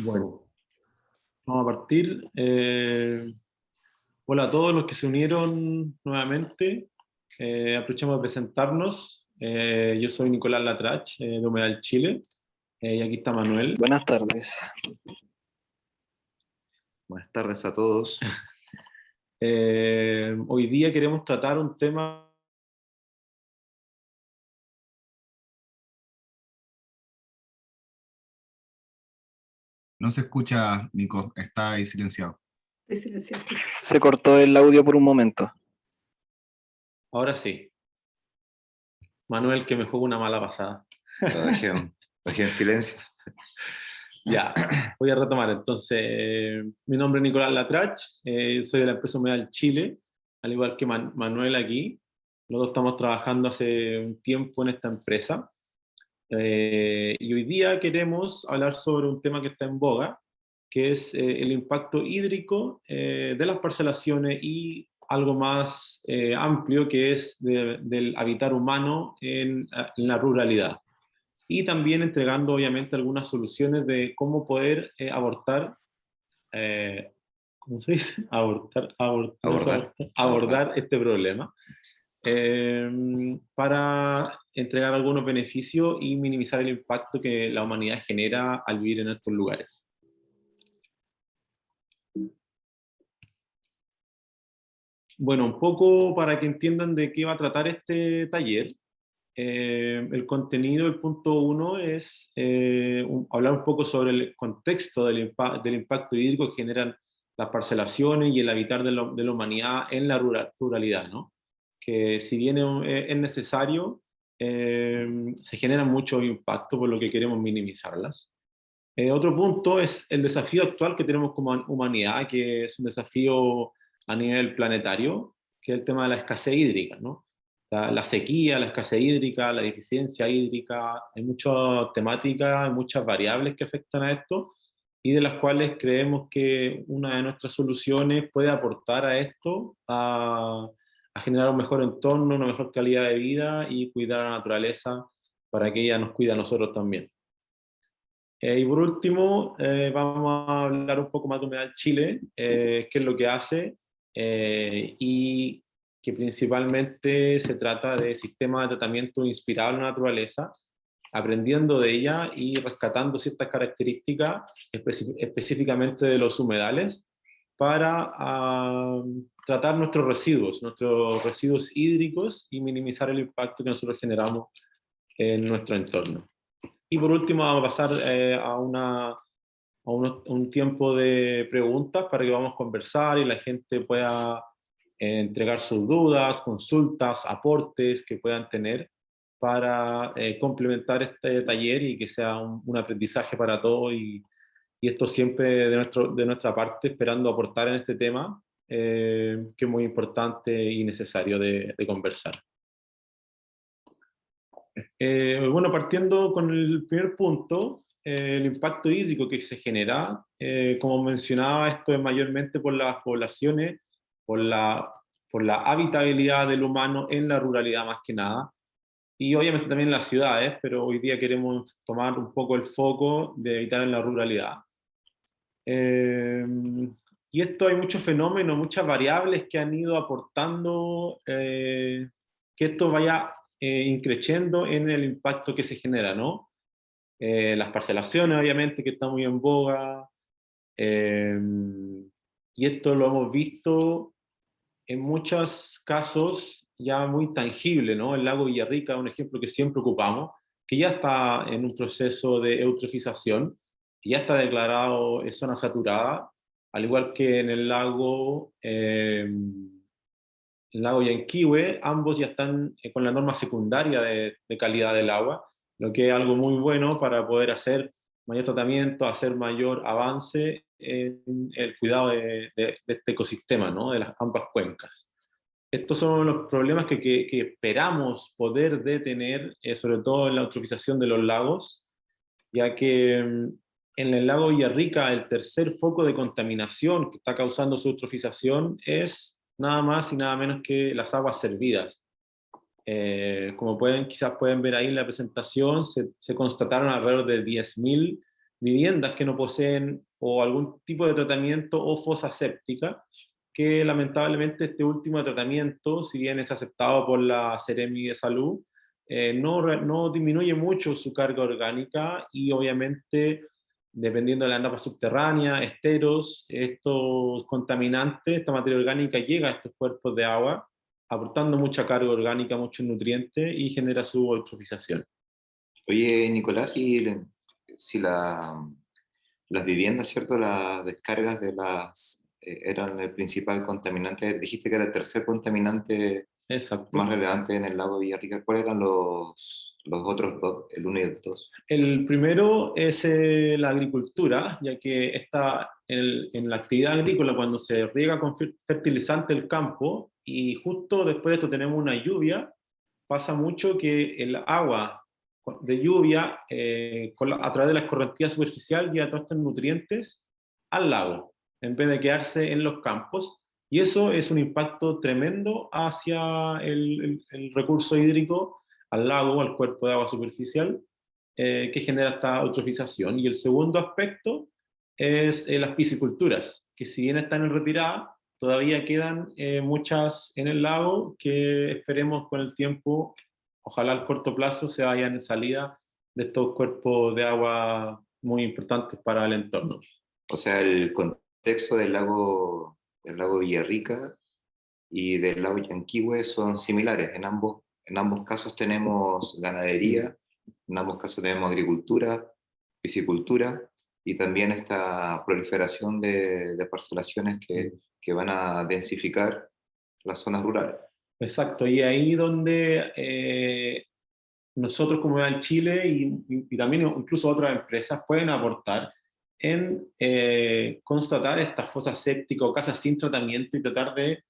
Bueno, vamos a partir. Hola a todos los que se unieron nuevamente. Aprovechamos de presentarnos. Yo soy Nicolás Latrach, de Humedal Chile, y aquí está Manuel. Buenas tardes. Buenas tardes a todos. Hoy día queremos tratar un tema. No se escucha, Nico, está ahí silenciado. Estoy silenciado. Se cortó el audio por un momento. Ahora sí. Manuel, que me juega una mala pasada. Lo dejé en silencio. Ya, voy a retomar. Entonces, mi nombre es Nicolás Latrach, soy de la empresa Humedal Chile, al igual que Manuel aquí. Los dos estamos trabajando hace un tiempo en esta empresa. Y hoy día queremos hablar sobre un tema que está en boga, que es el impacto hídrico de las parcelaciones y algo más amplio, que es del habitar humano en la ruralidad. Y también entregando obviamente algunas soluciones de cómo poder abordar, ¿cómo se dice? Abordar este problema, para entregar algunos beneficios y minimizar el impacto que la humanidad genera al vivir en estos lugares. Bueno, un poco para que entiendan de qué va a tratar este taller. El contenido, el punto 1 es hablar un poco sobre el contexto del impacto hídrico que generan las parcelaciones y el habitar de la humanidad en la ruralidad, ¿no? Que si bien es necesario, se generan muchos impactos, por lo que queremos minimizarlas. Otro punto es el desafío actual que tenemos como humanidad, que es un desafío a nivel planetario, que es el tema de la escasez hídrica, ¿no? La sequía, la escasez hídrica, la deficiencia hídrica, hay muchas temáticas, hay muchas variables que afectan a esto, y de las cuales creemos que una de nuestras soluciones puede aportar a esto, a generar un mejor entorno, una mejor calidad de vida y cuidar a la naturaleza para que ella nos cuide a nosotros también. Y por último, vamos a hablar un poco más de Humedal Chile, qué es lo que hace, y que principalmente se trata de sistemas de tratamiento inspirados en la naturaleza, aprendiendo de ella y rescatando ciertas características específicamente de los humedales para tratar nuestros residuos hídricos y minimizar el impacto que nosotros generamos en nuestro entorno. Y por último vamos a pasar a un tiempo de preguntas para que vamos a conversar y la gente pueda entregar sus dudas, consultas, aportes que puedan tener para complementar este taller y que sea un aprendizaje para todos, y esto siempre de nuestra parte, esperando aportar en este tema, que es muy importante y necesario de conversar. Bueno, partiendo con el primer punto, el impacto hídrico que se genera, como mencionaba, esto es mayormente por las poblaciones, por la habitabilidad del humano en la ruralidad más que nada, y obviamente también en las ciudades, pero hoy día queremos tomar un poco el foco de habitar en la ruralidad. Y esto hay muchos fenómenos, muchas variables que han ido aportando que esto vaya increciendo en el impacto que se genera, ¿no? Las parcelaciones, obviamente, que está muy en boga, y esto lo hemos visto en muchos casos ya muy tangible, ¿no? El lago Villarrica es un ejemplo que siempre ocupamos, que ya está en un proceso de eutrofización, que ya está declarado zona saturada, al igual que en el lago Yanquihue, ambos ya están con la norma secundaria de calidad del agua, lo que es algo muy bueno para poder hacer mayor tratamiento, hacer mayor avance en el cuidado de este ecosistema, ¿no? De las ambas cuencas. Estos son los problemas que esperamos poder detener, sobre todo en la eutrofización de los lagos, ya que en el lago Villarrica el tercer foco de contaminación que está causando su eutrofización es nada más y nada menos que las aguas servidas. Como quizás pueden ver ahí en la presentación, se constataron alrededor de 10.000 viviendas que no poseen o algún tipo de tratamiento o fosa séptica, que lamentablemente este último tratamiento, si bien es aceptado por la Seremi de Salud, no disminuye mucho su carga orgánica y obviamente, dependiendo de la napa subterránea, esteros, estos contaminantes, esta materia orgánica llega a estos cuerpos de agua, aportando mucha carga orgánica, muchos nutrientes y genera su eutrofización. Oye, Nicolás, si las viviendas, ¿cierto? Las descargas de eran el principal contaminante, dijiste que era el tercer contaminante Exacto. más relevante en el lago Villarrica. ¿Cuáles eran los otros dos, el uno y el dos? El primero es la agricultura, ya que está en la actividad agrícola cuando se riega con fertilizante el campo y justo después de esto tenemos una lluvia, pasa mucho que el agua de lluvia a través de la escorrentía superficial lleva todos estos nutrientes al lago, en vez de quedarse en los campos, y eso es un impacto tremendo hacia el recurso hídrico, al lago, al cuerpo de agua superficial, que genera esta eutrofización. Y el segundo aspecto es las pisciculturas, que si bien están en retirada, todavía quedan muchas en el lago que esperemos con el tiempo, ojalá al corto plazo, se vayan en salida de estos cuerpos de agua muy importantes para el entorno. O sea, el contexto del lago Villarrica y del lago Yanquihue son similares. En ambos casos tenemos ganadería, en ambos casos tenemos agricultura, piscicultura y también esta proliferación de parcelaciones que van a densificar las zonas rurales. Exacto, y ahí donde nosotros como Edal Chile y también incluso otras empresas pueden aportar en constatar estas fosas sépticas o casas sin tratamiento y tratar de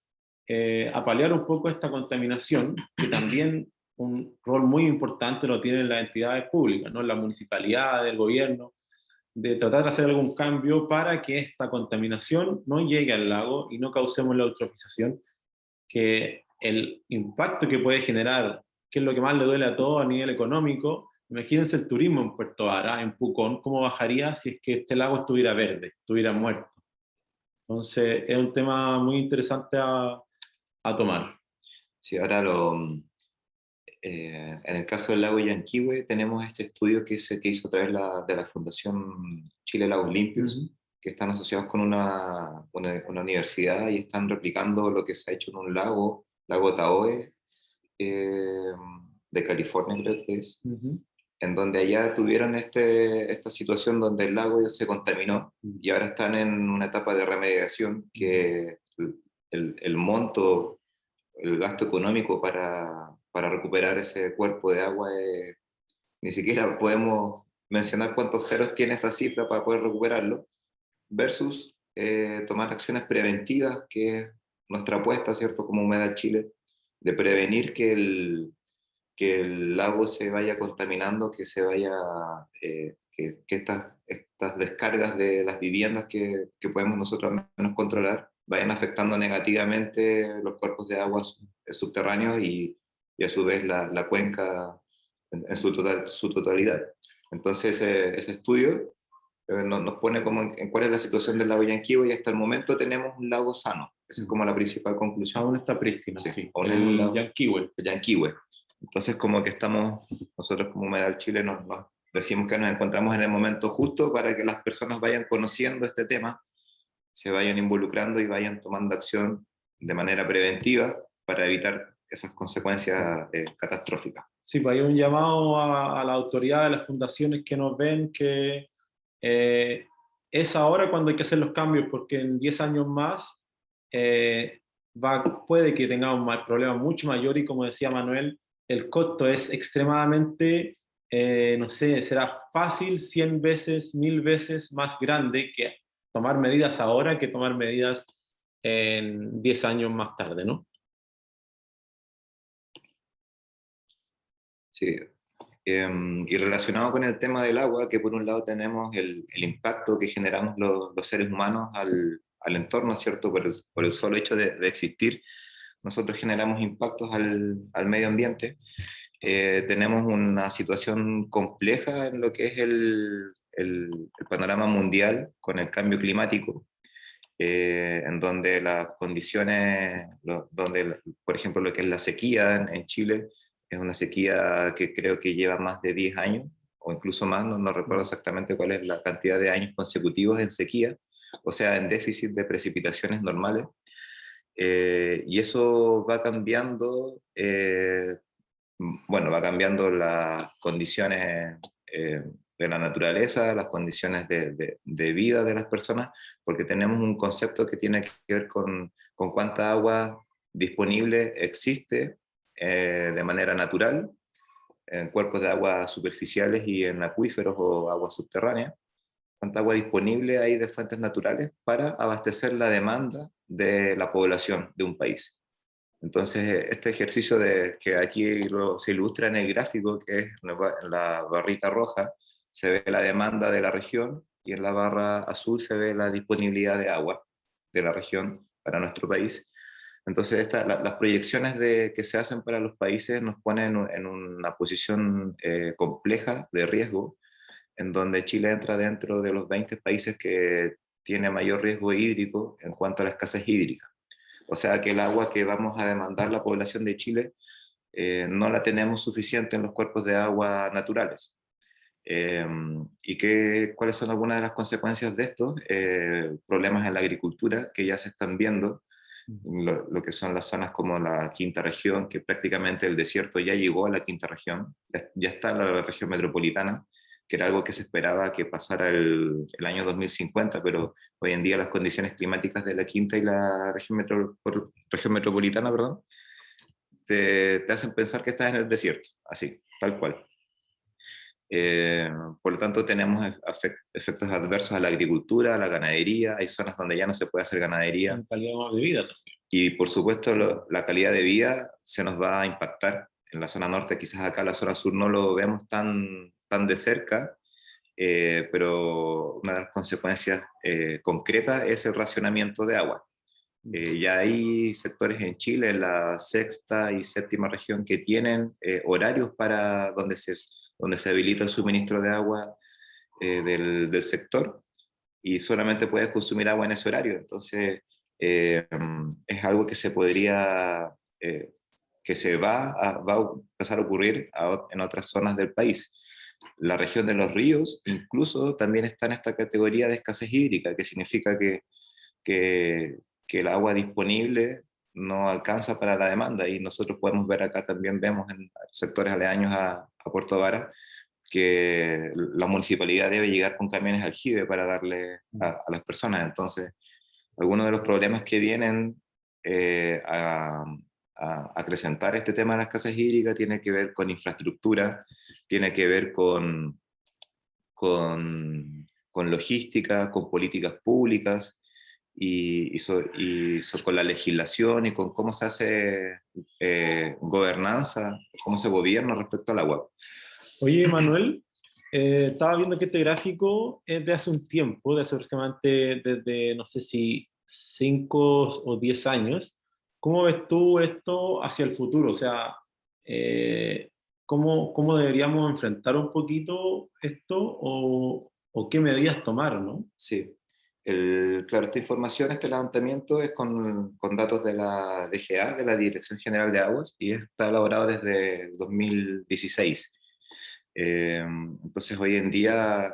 apalear un poco esta contaminación, que también un rol muy importante lo tienen las entidades públicas, ¿no? La municipalidad, el gobierno, de tratar de hacer algún cambio para que esta contaminación no llegue al lago y no causemos la eutrofización, que el impacto que puede generar, que es lo que más le duele a todos a nivel económico. Imagínense el turismo en Puerto Vara, en Pucón, cómo bajaría si es que este lago estuviera verde, estuviera muerto. Entonces es un tema muy interesante a tomar. Sí, ahora en el caso del lago Yanquihue tenemos este estudio que hizo a través de la Fundación Chile Lagos Limpios, que están asociados con una universidad y están replicando lo que se ha hecho en un lago Tahoe, de California creo que es, en donde allá tuvieron esta situación donde el lago se contaminó y ahora están en una etapa de remediación que el monto, el gasto económico para recuperar ese cuerpo de agua, ni siquiera podemos mencionar cuántos ceros tiene esa cifra para poder recuperarlo, versus tomar acciones preventivas, que es nuestra apuesta, ¿cierto? Como Humedal Chile, de prevenir que el lago se vaya contaminando, que se vaya, que estas descargas de las viviendas que podemos nosotros al menos controlar, vayan afectando negativamente los cuerpos de agua subterráneos y a su vez la cuenca en su totalidad. Entonces ese estudio nos pone como en cuál es la situación del lago Yanquihue, y hasta el momento tenemos un lago sano. Esa es como la principal conclusión. Aún está prístino, sí. Aún es un lago Yanquihue. Entonces como que nosotros como Humedal Chile nos decimos que nos encontramos en el momento justo para que las personas vayan conociendo este tema, se vayan involucrando y vayan tomando acción de manera preventiva para evitar esas consecuencias catastróficas. Sí, pues hay un llamado a la autoridad de las fundaciones que nos ven, que es ahora cuando hay que hacer los cambios, porque en 10 años más puede que tengamos un problema mucho mayor y, como decía Manuel, el costo es extremadamente, no sé, será fácil 100 veces, 1000 veces más grande que tomar medidas ahora que tomar medidas en 10 años más tarde, ¿no? Sí. Y relacionado con el tema del agua, que por un lado tenemos el impacto que generamos los seres humanos al entorno, ¿cierto? Por el solo hecho de existir, nosotros generamos impactos al medio ambiente. Tenemos una situación compleja en lo que es el panorama mundial con el cambio climático, en donde las condiciones, donde, por ejemplo, lo que es la sequía en Chile, es una sequía que creo que lleva más de 10 años, o incluso más, no recuerdo exactamente cuál es la cantidad de años consecutivos en sequía, o sea, en déficit de precipitaciones normales. Y eso va cambiando, bueno, va cambiando las condiciones de la naturaleza, las condiciones de vida de las personas, porque tenemos un concepto que tiene que ver con cuánta agua disponible existe de manera natural en cuerpos de agua superficiales y en acuíferos o aguas subterráneas, cuánta agua disponible hay de fuentes naturales para abastecer la demanda de la población de un país. Entonces, este ejercicio que aquí se ilustra en el gráfico, que es en la barrita roja, se ve la demanda de la región y en la barra azul se ve la disponibilidad de agua de la región para nuestro país. Entonces, las proyecciones que se hacen para los países nos ponen en una posición compleja de riesgo, en donde Chile entra dentro de los 20 países que tiene mayor riesgo hídrico en cuanto a la escasez hídrica. O sea que el agua que vamos a demandar la población de Chile no la tenemos suficiente en los cuerpos de agua naturales. ¿Cuáles son algunas de las consecuencias de esto? Problemas en la agricultura que ya se están viendo, lo que son las zonas como la quinta región, que prácticamente el desierto ya llegó a la quinta región, ya está en la región metropolitana, que era algo que se esperaba que pasara el año 2050, pero hoy en día las condiciones climáticas de la quinta y la región metropolitana, perdón, te hacen pensar que estás en el desierto, así, tal cual. Por lo tanto, tenemos efectos adversos a la agricultura, a la ganadería, hay zonas donde ya no se puede hacer ganadería. En calidad de vida. Y por supuesto, la calidad de vida se nos va a impactar. En la zona norte, quizás acá en la zona sur no lo vemos tan de cerca, pero una de las consecuencias concretas es el racionamiento de agua. Ya hay sectores en Chile, en la sexta y séptima región, que tienen horarios para donde se habilita el suministro de agua del sector, y solamente puedes consumir agua en ese horario. Entonces, es algo que se podría, que se va a empezar a ocurrir en otras zonas del país. La región de los ríos incluso también está en esta categoría de escasez hídrica, que significa que el agua disponible no alcanza para la demanda, y nosotros podemos ver acá, también vemos en sectores aledaños a Puerto Vara, que la municipalidad debe llegar con camiones aljibe para darle a las personas. Entonces, algunos de los problemas que vienen a acrecentar este tema de las escasez hídrica tiene que ver con infraestructura, tiene que ver con logística, con políticas públicas, y con la legislación y con cómo se hace gobernanza, cómo se gobierna respecto al agua. Oye, Manuel, estaba viendo que este gráfico es de hace un tiempo, de hace aproximadamente desde, no sé si 5 o 10 años. ¿Cómo ves tú esto hacia el futuro? O sea, ¿cómo deberíamos enfrentar un poquito esto o qué medidas tomar, ¿no? Sí. Claro, esta información, este levantamiento es con datos de la DGA, de la Dirección General de Aguas, y está elaborado desde 2016. Entonces, hoy en día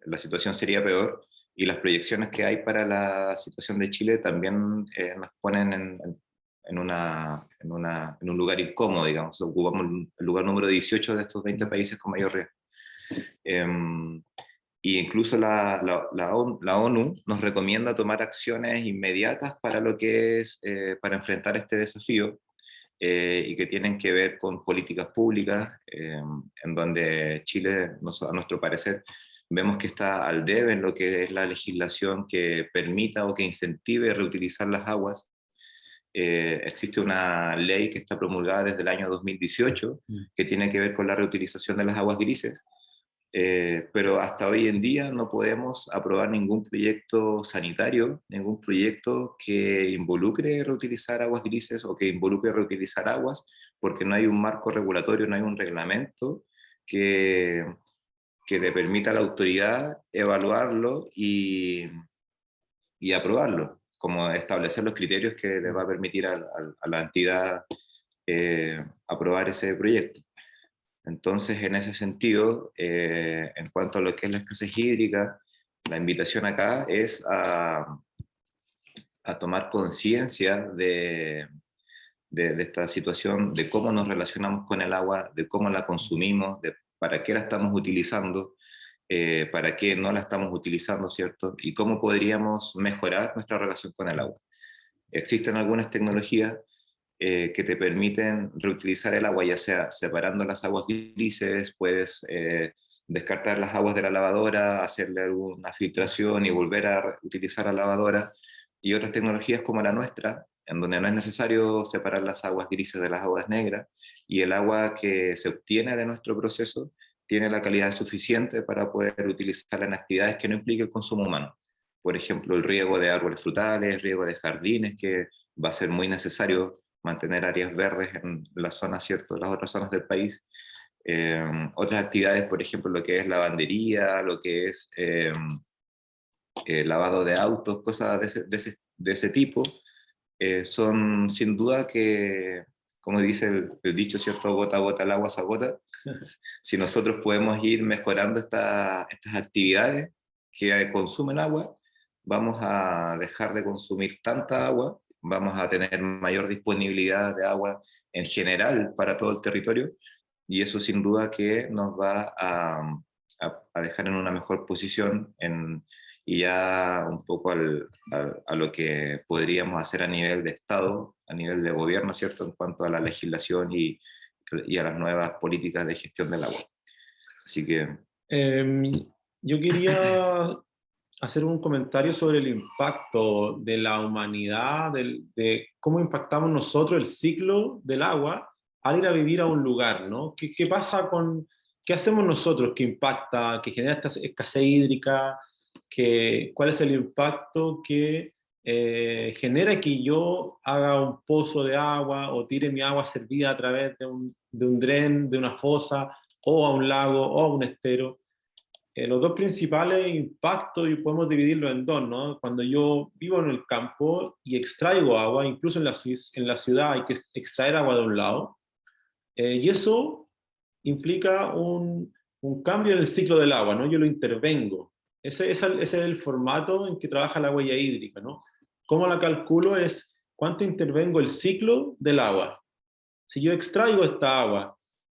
la situación sería peor, y las proyecciones que hay para la situación de Chile también nos ponen en un lugar incómodo, digamos. Ocupamos el lugar número 18 de estos 20 países con mayor riesgo. Y incluso la ONU nos recomienda tomar acciones inmediatas para lo que es, para enfrentar este desafío, y que tienen que ver con políticas públicas, en donde Chile, a nuestro parecer, vemos que está al debe en lo que es la legislación que permita o que incentive reutilizar las aguas. Existe una ley que está promulgada desde el año 2018 que tiene que ver con la reutilización de las aguas grises. Pero hasta hoy en día no podemos aprobar ningún proyecto sanitario, ningún proyecto que involucre reutilizar aguas grises o que involucre reutilizar aguas, porque no hay un marco regulatorio, no hay un reglamento que que le permita a la autoridad evaluarlo y aprobarlo, como establecer los criterios que le va a permitir a la entidad aprobar ese proyecto. Entonces, en ese sentido, en cuanto a lo que es la escasez hídrica, la invitación acá es a tomar conciencia de esta situación, de cómo nos relacionamos con el agua, de cómo la consumimos, de para qué la estamos utilizando, para qué no la estamos utilizando, ¿cierto? Y cómo podríamos mejorar nuestra relación con el agua. Existen algunas tecnologías que te permiten reutilizar el agua, ya sea separando las aguas grises, puedes descartar las aguas de la lavadora, hacerle alguna filtración y volver a utilizar la lavadora, y otras tecnologías como la nuestra, en donde no es necesario separar las aguas grises de las aguas negras, y el agua que se obtiene de nuestro proceso tiene la calidad suficiente para poder utilizarla en actividades que no impliquen el consumo humano. Por ejemplo, el riego de árboles frutales, el riego de jardines, que va a ser muy necesario mantener áreas verdes en la zona, ¿cierto?, las otras zonas del país. Otras actividades, por ejemplo, lo que es lavandería, lo que es lavado de autos, cosas de ese tipo, son sin duda que, como dice el dicho, ¿cierto?, gota a gota el agua se agota. Si nosotros podemos ir mejorando estas actividades que consumen agua, vamos a dejar de consumir tanta agua, vamos a tener mayor disponibilidad de agua en general para todo el territorio, y eso sin duda que nos va a dejar en una mejor posición y ya un poco a lo que podríamos hacer a nivel de Estado, a nivel de gobierno, ¿cierto?, en cuanto a la legislación y a las nuevas políticas de gestión del agua. Así que... yo quería hacer un comentario sobre el impacto de la humanidad, de cómo impactamos nosotros el ciclo del agua al ir a vivir a un lugar, ¿no? ¿Qué pasa qué hacemos nosotros que impacta, que genera esta escasez hídrica? ¿Cuál es el impacto que genera que yo haga un pozo de agua o tire mi agua servida a través de un dren, de una fosa, o a un lago, o a un estero? Los dos principales impactos, y podemos dividirlo en dos, ¿no? Cuando yo vivo en el campo y extraigo agua, incluso en la ciudad hay que extraer agua de un lado, y eso implica un cambio en el ciclo del agua, ¿no? Yo lo intervengo. Ese es el formato en que trabaja la huella hídrica, ¿no? ¿Cómo la calculo? Es cuánto intervengo el ciclo del agua. Si yo extraigo esta agua,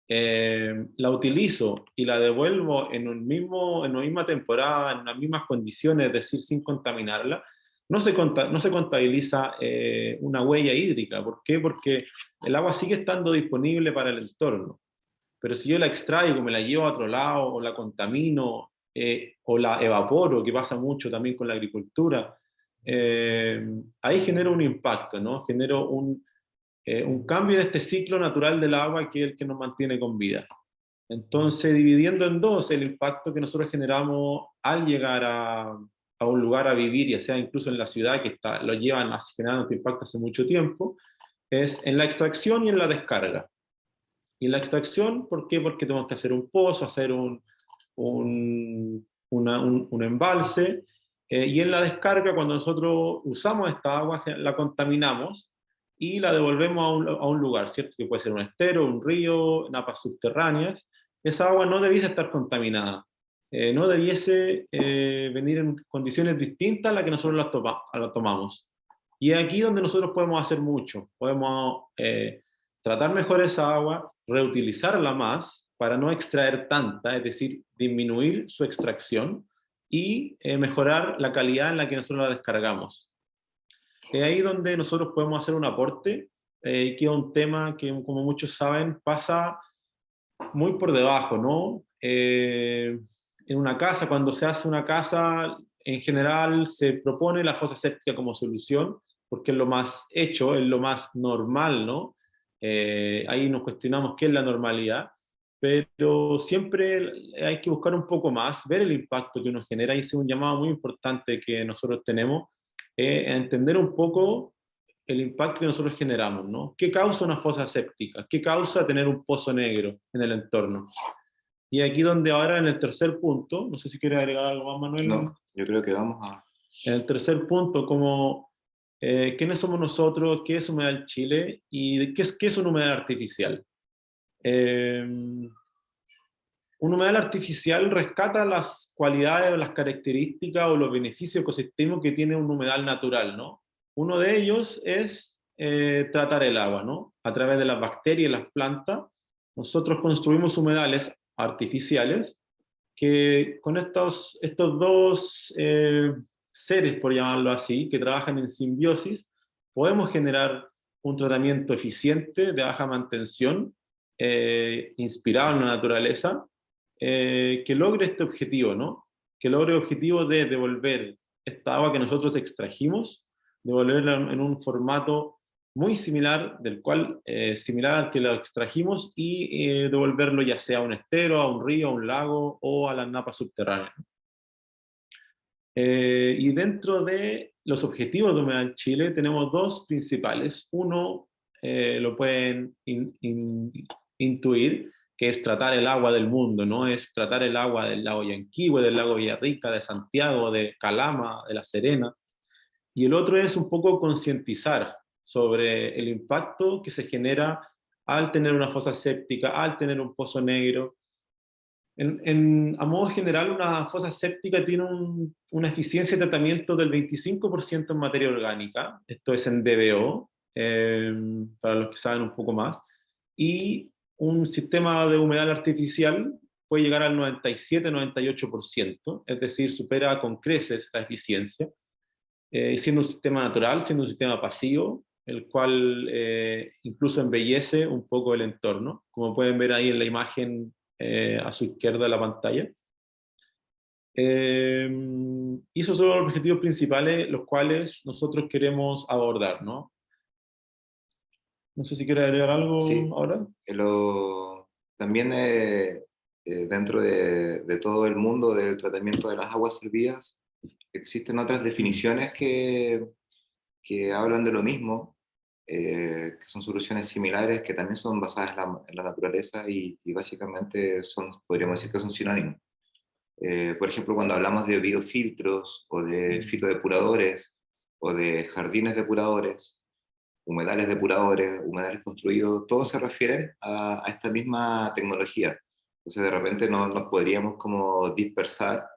la utilizo y la devuelvo en una misma temporada, en las mismas condiciones, es decir, sin contaminarla, no se contabiliza una huella hídrica. ¿Por qué? Porque el agua sigue estando disponible para el entorno. Pero si yo la extraigo, me la llevo a otro lado, o la contamino, o la evaporo, que pasa mucho también con la agricultura, ahí genero un impacto, ¿no? Genero un cambio en este ciclo natural del agua, que es el que nos mantiene con vida. Entonces, dividiendo en dos el impacto que nosotros generamos al llegar a un lugar a vivir, ya sea incluso en la ciudad, que lo llevan generando este impacto hace mucho tiempo, es en la extracción y en la descarga. Y en la extracción, ¿por qué? Porque tenemos que hacer un pozo, hacer un embalse, y en la descarga, cuando nosotros usamos esta agua, la contaminamos y la devolvemos a un lugar, ¿cierto? Que puede ser un estero, un río, napas subterráneas. Esa agua no debiese estar contaminada, no debiese venir en condiciones distintas a las que nosotros la tomamos. Y es aquí donde nosotros podemos hacer mucho. Podemos tratar mejor esa agua, reutilizarla más para no extraer tanta, es decir, disminuir su extracción y mejorar la calidad en la que nosotros la descargamos. Es ahí donde nosotros podemos hacer un aporte, que es un tema que, como muchos saben, pasa muy por debajo, ¿no? En una casa, cuando se hace una casa, en general se propone la fosa séptica como solución, porque es lo más hecho, es lo más normal, ¿no? Ahí nos cuestionamos qué es la normalidad, pero siempre hay que buscar un poco más, ver el impacto que uno genera, y es un llamado muy importante que nosotros tenemos, a entender un poco el impacto que nosotros generamos, ¿no? ¿Qué causa una fosa séptica? ¿Qué causa tener un pozo negro en el entorno? Y aquí donde ahora en el tercer punto, no sé si quieres agregar algo más, Manuel. No, yo creo que vamos a... En el tercer punto, como quiénes somos nosotros, qué es Humedal Chile y qué es una humedal artificial. Un humedal artificial rescata las cualidades o las características o los beneficios ecosistémicos que tiene un humedal natural, ¿no? Uno de ellos es tratar el agua, ¿no? A través de las bacterias y las plantas, nosotros construimos humedales artificiales que con estos dos seres, por llamarlo así, que trabajan en simbiosis, podemos generar un tratamiento eficiente de baja mantención, inspirado en la naturaleza, que logre este objetivo, ¿no? Que logre el objetivo de devolver esta agua que nosotros extrajimos, devolverla en un formato muy similar, similar al que lo extrajimos, y devolverlo ya sea a un estero, a un río, a un lago o a las napas subterráneas. Y dentro de los objetivos de Humedal Chile tenemos dos principales. Uno, lo pueden intuir, que es tratar el agua del mundo, ¿no? Es tratar el agua del lago Yanquihue, del lago Villarrica, de Santiago, de Calama, de La Serena. Y el otro es un poco concientizar sobre el impacto que se genera al tener una fosa séptica, al tener un pozo negro. A modo general, una fosa séptica tiene una eficiencia de tratamiento del 25% en materia orgánica, esto es en DBO, para los que saben un poco más, y un sistema de humedal artificial puede llegar al 97-98%, es decir, supera con creces la eficiencia, siendo un sistema natural, siendo un sistema pasivo, el cual incluso embellece un poco el entorno, como pueden ver ahí en la imagen a su izquierda de la pantalla. Y esos son los objetivos principales, los cuales nosotros queremos abordar, ¿no? No sé si quiere agregar algo Sí, ahora. También dentro de todo el mundo del tratamiento de las aguas servidas, existen otras definiciones que hablan de lo mismo, que son soluciones similares, que también son basadas en la naturaleza y básicamente podríamos decir que son sinónimos. Por ejemplo, cuando hablamos de biofiltros o de fitodepuradores o de jardines depuradores, humedales depuradores, humedales construidos, todos se refieren a esta misma tecnología. Entonces de repente no nos podríamos como dispersar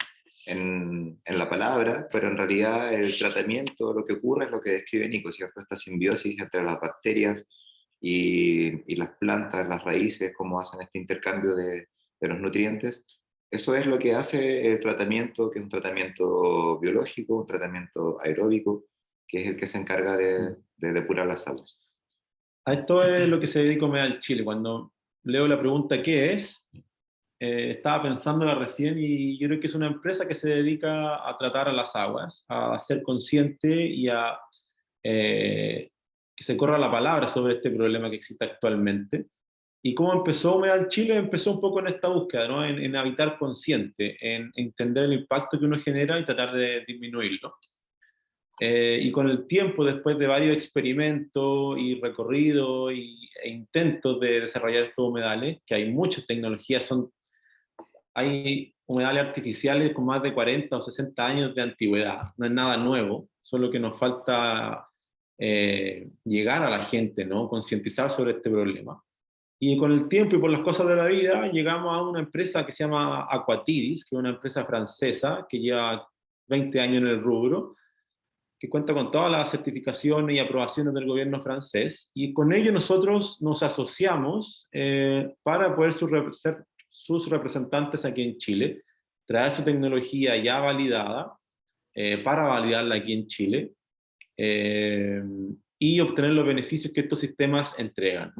en la palabra, pero en realidad el tratamiento, lo que ocurre es lo que describe Nico, ¿cierto? Esta simbiosis entre las bacterias y las plantas, las raíces, cómo hacen este intercambio de los nutrientes. Eso es lo que hace el tratamiento, que es un tratamiento biológico, un tratamiento aeróbico, que es el que se encarga de depurar las aguas. A esto es lo que se dedica Humedal Chile. Cuando leo la pregunta ¿qué es? Estaba pensándola recién y yo creo que es una empresa que se dedica a tratar a las aguas, a ser consciente y a que se corra la palabra sobre este problema que existe actualmente. ¿Y cómo empezó Humedal Chile? Empezó un poco en esta búsqueda, ¿no? En habitar consciente, en entender el impacto que uno genera y tratar de disminuirlo. Y con el tiempo, después de varios experimentos y recorridos e intentos de desarrollar estos humedales, que hay muchas tecnologías, hay humedales artificiales con más de 40 o 60 años de antigüedad, no es nada nuevo, solo que nos falta llegar a la gente, ¿no? Concientizar sobre este problema. Y con el tiempo y por las cosas de la vida, llegamos a una empresa que se llama Aquatiris, que es una empresa francesa que lleva 20 años en el rubro, que cuenta con todas las certificaciones y aprobaciones del gobierno francés, y con ello nosotros nos asociamos para poder ser sus representantes aquí en Chile, traer su tecnología ya validada para validarla aquí en Chile y obtener los beneficios que estos sistemas entregan.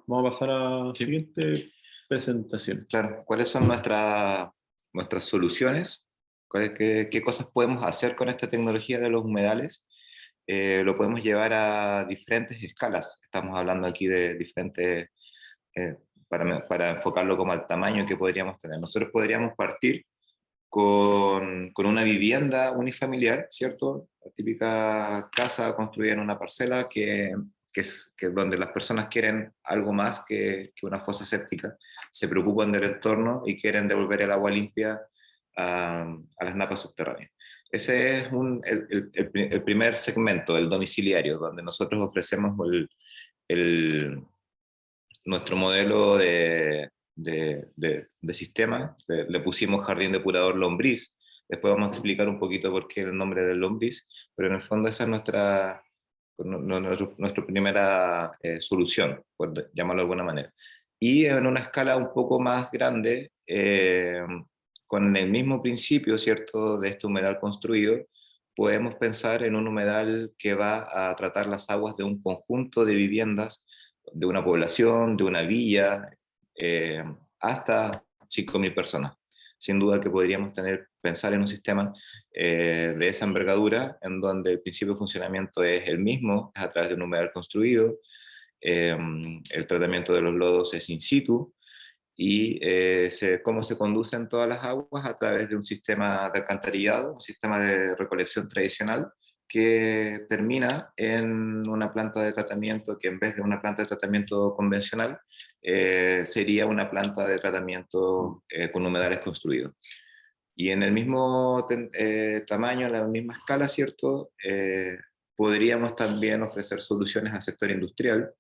Vamos a pasar a la siguiente presentación. Claro, ¿cuáles son nuestras soluciones? ¿Qué cosas podemos hacer con esta tecnología de los humedales? Lo podemos llevar a diferentes escalas. Estamos hablando aquí de diferentes, para enfocarlo como al tamaño que podríamos tener. Nosotros podríamos partir con una vivienda unifamiliar, ¿cierto? La típica casa construida en una parcela que donde las personas quieren algo más que una fosa séptica, se preocupan del entorno y quieren devolver el agua limpia a las napas subterráneas. Ese es el primer segmento, el domiciliario, donde nosotros ofrecemos nuestro modelo de sistema. Le pusimos jardín depurador lombriz. Después vamos a explicar un poquito por qué el nombre del lombriz, pero en el fondo esa es nuestra primera solución, por llamarlo de alguna manera. Y en una escala un poco más grande, con el mismo principio, ¿cierto?, de este humedal construido, podemos pensar en un humedal que va a tratar las aguas de un conjunto de viviendas, de una población, de una villa, hasta 5.000 personas. Sin duda que podríamos pensar en un sistema de esa envergadura, en donde el principio de funcionamiento es el mismo, es a través de un humedal construido, el tratamiento de los lodos es in situ, y cómo se conducen todas las aguas a través de un sistema de alcantarillado, un sistema de recolección tradicional, que termina en una planta de tratamiento que, en vez de una planta de tratamiento convencional, sería una planta de tratamiento con humedales construidos. Y en el mismo tamaño, en la misma escala, ¿cierto? Podríamos también ofrecer soluciones al sector industrial,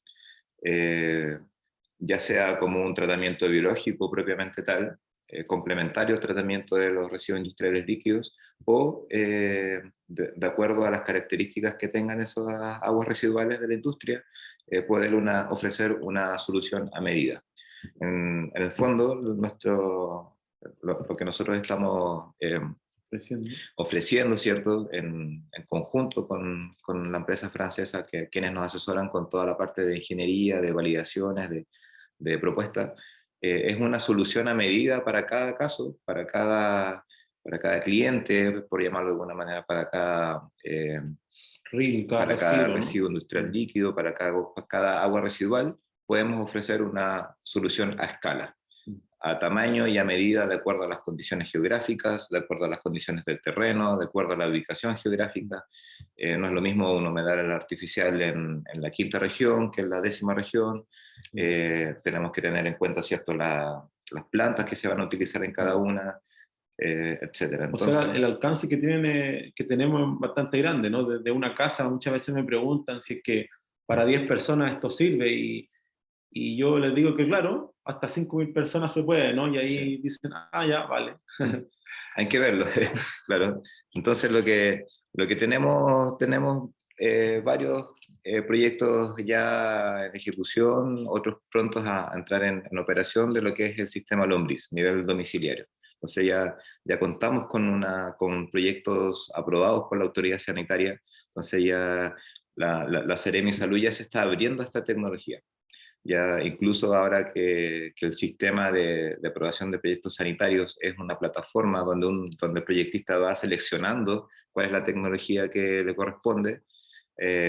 ya sea como un tratamiento biológico propiamente tal, complementario al tratamiento de los residuos industriales líquidos, o de acuerdo a las características que tengan esas aguas residuales de la industria, poder ofrecer una solución a medida. En el fondo, lo que nosotros estamos ofreciendo, ¿cierto?, en conjunto con la empresa francesa, quienes nos asesoran con toda la parte de ingeniería, de validaciones, de propuestas, es una solución a medida para cada caso, para cada cliente, por llamarlo de alguna manera, para cada residuo industrial líquido, para cada agua residual. Podemos ofrecer una solución a escala, a tamaño y a medida, de acuerdo a las condiciones geográficas, de acuerdo a las condiciones del terreno, de acuerdo a la ubicación geográfica. No es lo mismo un humedal artificial en la 5ª región que en la 10ª región. Tenemos que tener en cuenta, ¿cierto?, las plantas que se van a utilizar en cada una, etc. Entonces, o sea, el alcance que tenemos es bastante grande, ¿no? Desde una casa, muchas veces me preguntan si es que para 10 personas esto sirve, y yo les digo que claro, hasta 5.000 personas se puede, ¿no? Y ahí sí dicen, ya, vale. Hay que verlo, claro. Entonces lo que tenemos varios proyectos ya en ejecución, otros prontos a entrar en operación, de lo que es el sistema lombriz, nivel domiciliario. Entonces ya contamos con proyectos aprobados por la autoridad sanitaria. Entonces ya la Seremi Salud ya se está abriendo a esta tecnología. Ya incluso ahora que el sistema de aprobación de proyectos sanitarios es una plataforma donde el proyectista va seleccionando cuál es la tecnología que le corresponde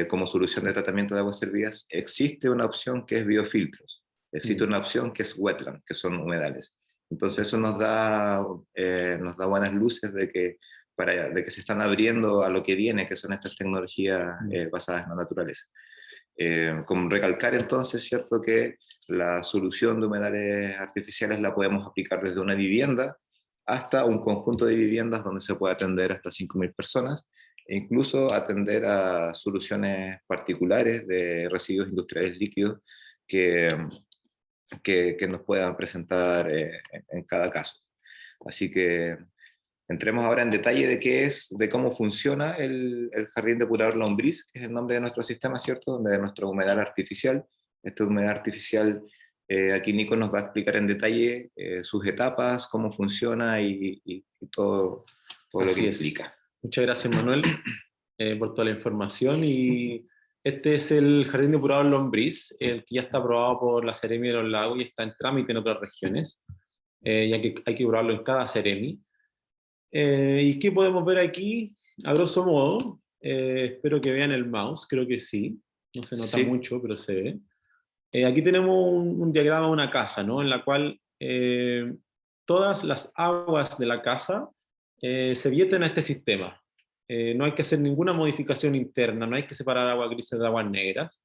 como solución de tratamiento de aguas servidas, existe una opción que es biofiltros, existe una opción que es wetland, que son humedales. Entonces eso nos da buenas luces de que se están abriendo a lo que viene, que son estas tecnologías basadas en la naturaleza. Como recalcar entonces, ¿cierto?, que la solución de humedales artificiales la podemos aplicar desde una vivienda hasta un conjunto de viviendas donde se puede atender hasta 5.000 personas, e incluso atender a soluciones particulares de residuos industriales líquidos que nos puedan presentar en cada caso. Así que entremos ahora en detalle de cómo funciona el jardín depurador lombriz, que es el nombre de nuestro sistema, ¿cierto?, de nuestro humedal artificial. Este humedal artificial, aquí Nico nos va a explicar en detalle sus etapas, cómo funciona y todo lo que implica. Muchas gracias, Manuel, por toda la información. Y este es el jardín depurador lombriz, el que ya está aprobado por la Seremi de los Lagos y está en trámite en otras regiones, ya que hay que probarlo en cada Seremi. ¿Y qué podemos ver aquí? A grosso modo, espero que vean el mouse, creo que sí, no se nota mucho, pero se ve. Aquí tenemos un diagrama de una casa, ¿no?, en la cual todas las aguas de la casa se vierten a este sistema. No hay que hacer ninguna modificación interna, no hay que separar aguas grises de aguas negras.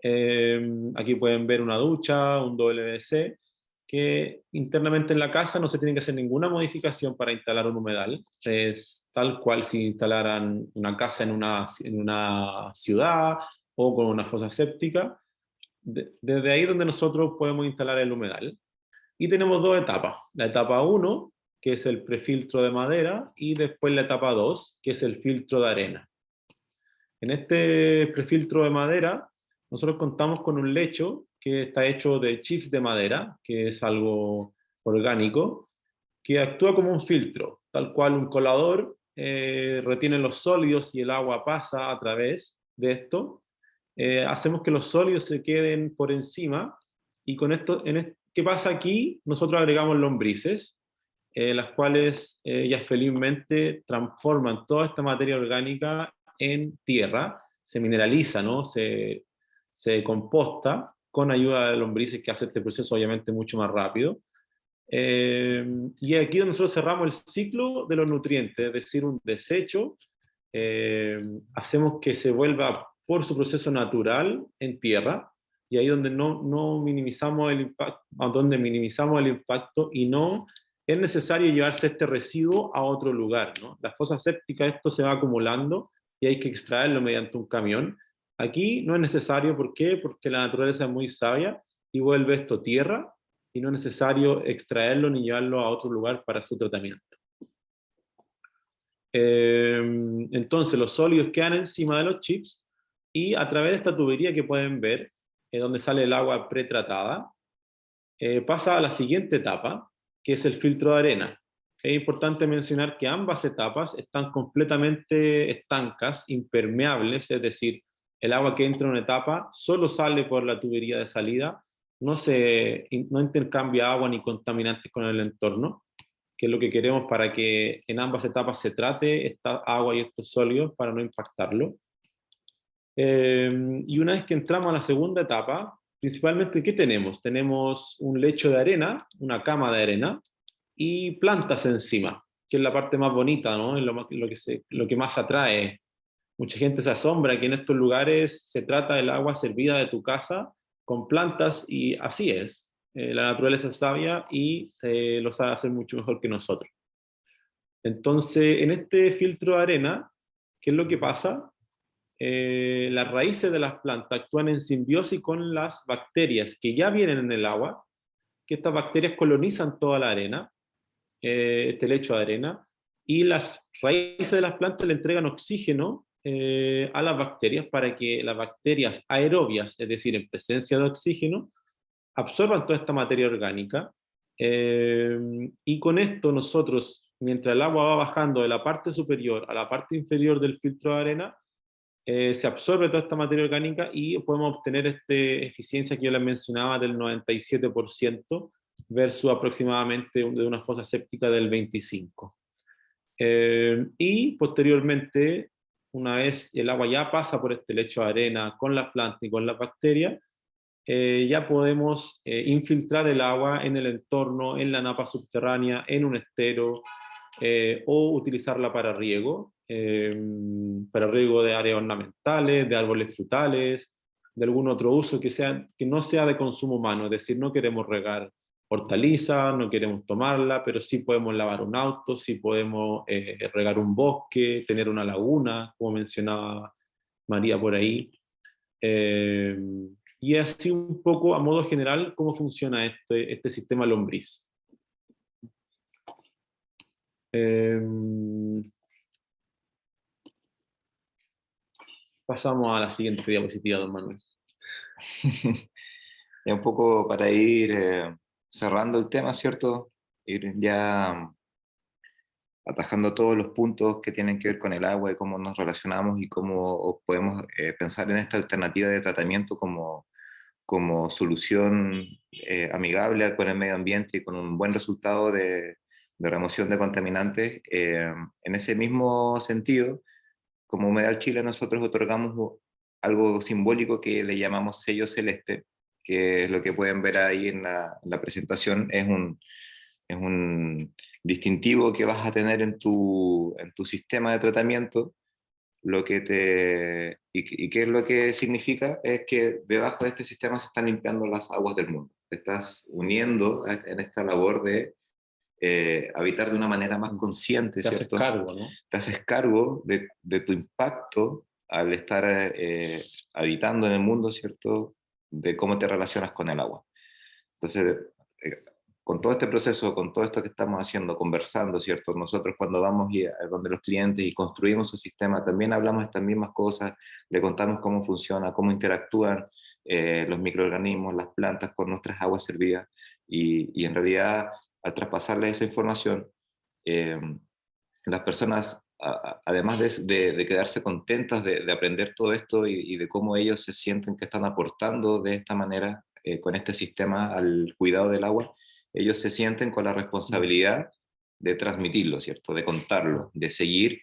Aquí pueden ver una ducha, un WC, que internamente en la casa no se tiene que hacer ninguna modificación para instalar un humedal. Es tal cual si instalaran una casa en una ciudad o con una fosa séptica. Desde ahí donde nosotros podemos instalar el humedal. Y tenemos dos etapas. La etapa 1, que es el prefiltro de madera, y después la etapa 2, que es el filtro de arena. En este prefiltro de madera, nosotros contamos con un lecho que está hecho de chips de madera, que es algo orgánico, que actúa como un filtro, tal cual un colador retiene los sólidos y el agua pasa a través de esto. Hacemos que los sólidos se queden por encima y con esto, ¿qué pasa aquí? Nosotros agregamos lombrices, las cuales ellas felizmente transforman toda esta materia orgánica en tierra, se mineraliza, ¿no? Se composta con ayuda de lombrices que hace este proceso obviamente mucho más rápido. Y aquí donde nosotros cerramos el ciclo de los nutrientes, es decir, un desecho, hacemos que se vuelva por su proceso natural en tierra, y ahí donde no minimizamos el impacto, donde minimizamos el impacto y no es necesario llevarse este residuo a otro lugar, ¿no? La fosa séptica, esto se va acumulando y hay que extraerlo mediante un camión. Aquí no es necesario, ¿por qué? Porque la naturaleza es muy sabia y vuelve esto tierra, y no es necesario extraerlo ni llevarlo a otro lugar para su tratamiento. Entonces los sólidos quedan encima de los chips y a través de esta tubería que pueden ver, donde sale el agua pretratada, pasa a la siguiente etapa, que es el filtro de arena. Es importante mencionar que ambas etapas están completamente estancas, impermeables, es decir, el agua que entra en una etapa solo sale por la tubería de salida, no intercambia agua ni contaminantes con el entorno, que es lo que queremos para que en ambas etapas se trate esta agua y estos sólidos para no impactarlo. Y una vez que entramos a la segunda etapa, principalmente, ¿qué tenemos? Tenemos un lecho de arena, una cama de arena, y plantas encima, que es la parte más bonita, ¿no? Es lo que más atrae. Mucha gente se asombra que en estos lugares se trata del agua servida de tu casa con plantas, y así es. La naturaleza es sabia y lo sabe hacer mucho mejor que nosotros. Entonces, en este filtro de arena, ¿qué es lo que pasa? Las raíces de las plantas actúan en simbiosis con las bacterias que ya vienen en el agua, que estas bacterias colonizan toda la arena, este lecho de arena, y las raíces de las plantas le entregan oxígeno a las bacterias para que las bacterias aerobias, es decir, en presencia de oxígeno, absorban toda esta materia orgánica, y con esto nosotros, mientras el agua va bajando de la parte superior a la parte inferior del filtro de arena, se absorbe toda esta materia orgánica y podemos obtener esta eficiencia que yo les mencionaba del 97% versus aproximadamente de una fosa séptica del 25%. Y posteriormente, una vez el agua ya pasa por este lecho de arena con las plantas y con las bacterias, ya podemos infiltrar el agua en el entorno, en la napa subterránea, en un estero, o utilizarla para riego de áreas ornamentales, de árboles frutales, de algún otro uso que no sea de consumo humano. Es decir, no queremos regar hortalizas, no queremos tomarla, pero sí podemos lavar un auto, sí podemos regar un bosque, tener una laguna, como mencionaba María por ahí. Y así un poco a modo general cómo funciona este sistema lombriz. Pasamos a la siguiente diapositiva, don Manuel. Ya un poco para ir cerrando el tema, ¿cierto? Ir ya atajando todos los puntos que tienen que ver con el agua y cómo nos relacionamos y cómo podemos pensar en esta alternativa de tratamiento como solución amigable con el medio ambiente y con un buen resultado de remoción de contaminantes. En ese mismo sentido, como Humedal Chile, nosotros otorgamos algo simbólico que le llamamos sello celeste, que es lo que pueden ver ahí en la presentación. Es un distintivo que vas a tener en tu sistema de tratamiento, ¿Y qué es lo que significa? Es que debajo de este sistema se están limpiando las aguas del mundo. Te estás uniendo en esta labor de habitar de una manera más consciente, Te haces ¿cierto? cargo, ¿no? Te haces cargo de tu impacto al estar habitando en el mundo, ¿cierto? De cómo te relacionas con el agua. Entonces, con todo este proceso, con todo esto que estamos haciendo, conversando, ¿cierto? Nosotros cuando vamos donde los clientes y construimos su sistema, también hablamos de estas mismas cosas, le contamos cómo funciona, cómo interactúan los microorganismos, las plantas con nuestras aguas servidas, y en realidad, al traspasarles esa información, eh, las personas, además de quedarse contentas de aprender todo esto y de cómo ellos se sienten que están aportando de esta manera, con este sistema al cuidado del agua, ellos se sienten con la responsabilidad de transmitirlo, ¿cierto? De contarlo, de seguir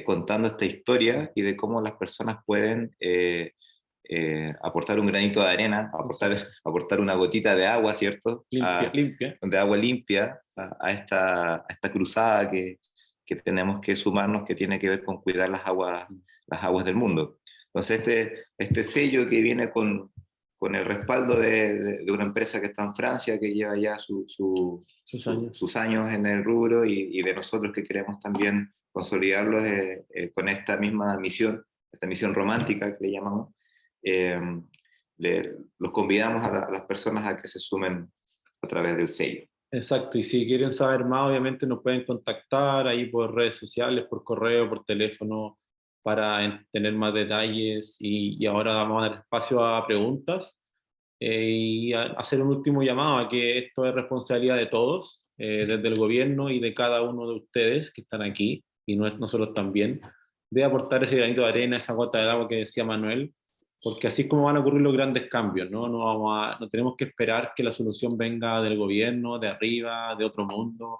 contando esta historia y de cómo las personas pueden aportar un granito de arena, aportar una gotita de agua, ¿cierto? Limpia. De agua limpia a esta cruzada que tenemos que sumarnos, que tiene que ver con cuidar las aguas del mundo. Entonces, este sello que viene con el respaldo de una empresa que está en Francia, que lleva ya sus años en el rubro, y de nosotros que queremos también consolidarlos con esta misma misión, esta misión romántica que le llamamos, los convidamos a las personas a que se sumen a través del sello. Exacto, y si quieren saber más, obviamente nos pueden contactar ahí por redes sociales, por correo, por teléfono, para tener más detalles, y ahora vamos a dar espacio a preguntas, y hacer un último llamado a que esto es responsabilidad de todos, desde el gobierno y de cada uno de ustedes que están aquí, y nosotros también, de aportar ese granito de arena, esa gota de agua que decía Manuel, porque así es como van a ocurrir los grandes cambios, ¿no? No tenemos que esperar que la solución venga del gobierno, de arriba, de otro mundo.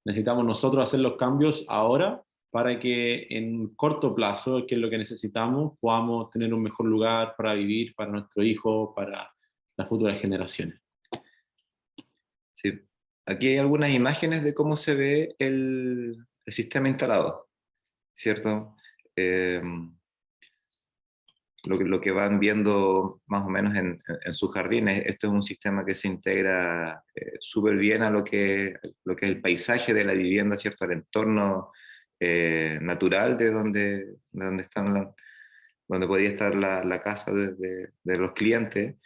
Necesitamos nosotros hacer los cambios ahora para que en corto plazo, que es lo que necesitamos, podamos tener un mejor lugar para vivir, para nuestro hijo, para las futuras generaciones. Sí. Aquí hay algunas imágenes de cómo se ve el sistema instalado, ¿cierto? Lo que van viendo más o menos en sus jardines, esto es un sistema que se integra súper bien a lo que es el paisaje de la vivienda, ¿cierto? Al entorno natural de donde están donde podría estar la casa de los clientes.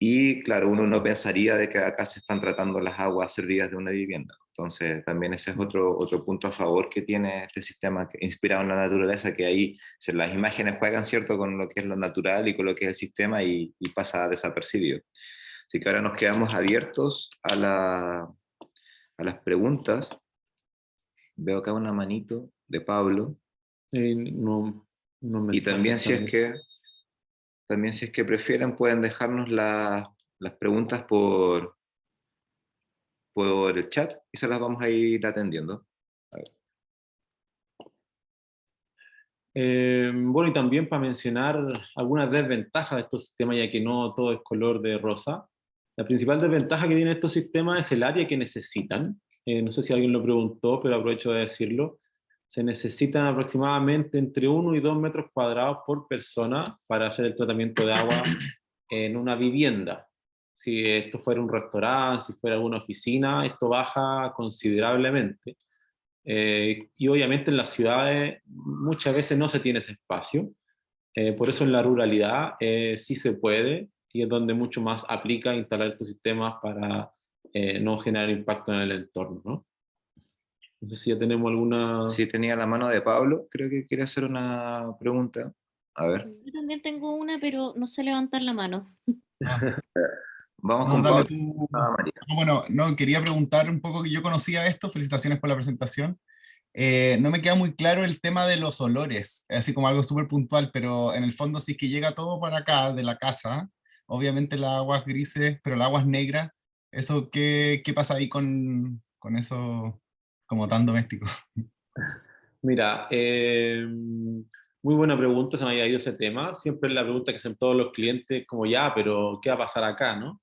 Y claro, uno no pensaría de que acá se están tratando las aguas servidas de una vivienda. Entonces, también ese es otro punto a favor que tiene este sistema inspirado en la naturaleza, que ahí las imágenes juegan, ¿cierto?, con lo que es lo natural y con lo que es el sistema, y pasa desapercibido. Así que ahora nos quedamos abiertos a las preguntas. Veo acá una manito de Pablo. Y también si es que prefieren, pueden dejarnos las preguntas por el chat y se las vamos a ir atendiendo. A ver. Bueno, y también para mencionar algunas desventajas de estos sistemas, ya que no todo es color de rosa. La principal desventaja que tienen estos sistemas es el área que necesitan. No sé si alguien lo preguntó, pero aprovecho de decirlo. Se necesitan aproximadamente entre 1 y 2 metros cuadrados por persona para hacer el tratamiento de agua en una vivienda. Si esto fuera un restaurante, si fuera una oficina, esto baja considerablemente. Y obviamente en las ciudades muchas veces no se tiene ese espacio. Por eso en la ruralidad sí se puede, y es donde mucho más aplica instalar estos sistemas para no generar impacto en el entorno, ¿no? No sé si ya tenemos alguna... Sí, tenía la mano de Pablo, creo que quiere hacer una pregunta. A ver. Yo también tengo una, pero no sé levantar la mano. Vamos No, con dale Pablo. tú. María. Bueno, no, quería preguntar un poco, que yo conocía esto, felicitaciones por la presentación. No me queda muy claro el tema de los olores, así como algo súper puntual, pero en el fondo si es que llega todo para acá, de la casa, obviamente las aguas grises, pero las aguas negras, eso, ¿qué pasa ahí con eso como tan doméstico? Mira, muy buena pregunta, se me había ido ese tema. Siempre es la pregunta que hacen todos los clientes, como ya, pero ¿qué va a pasar acá, no?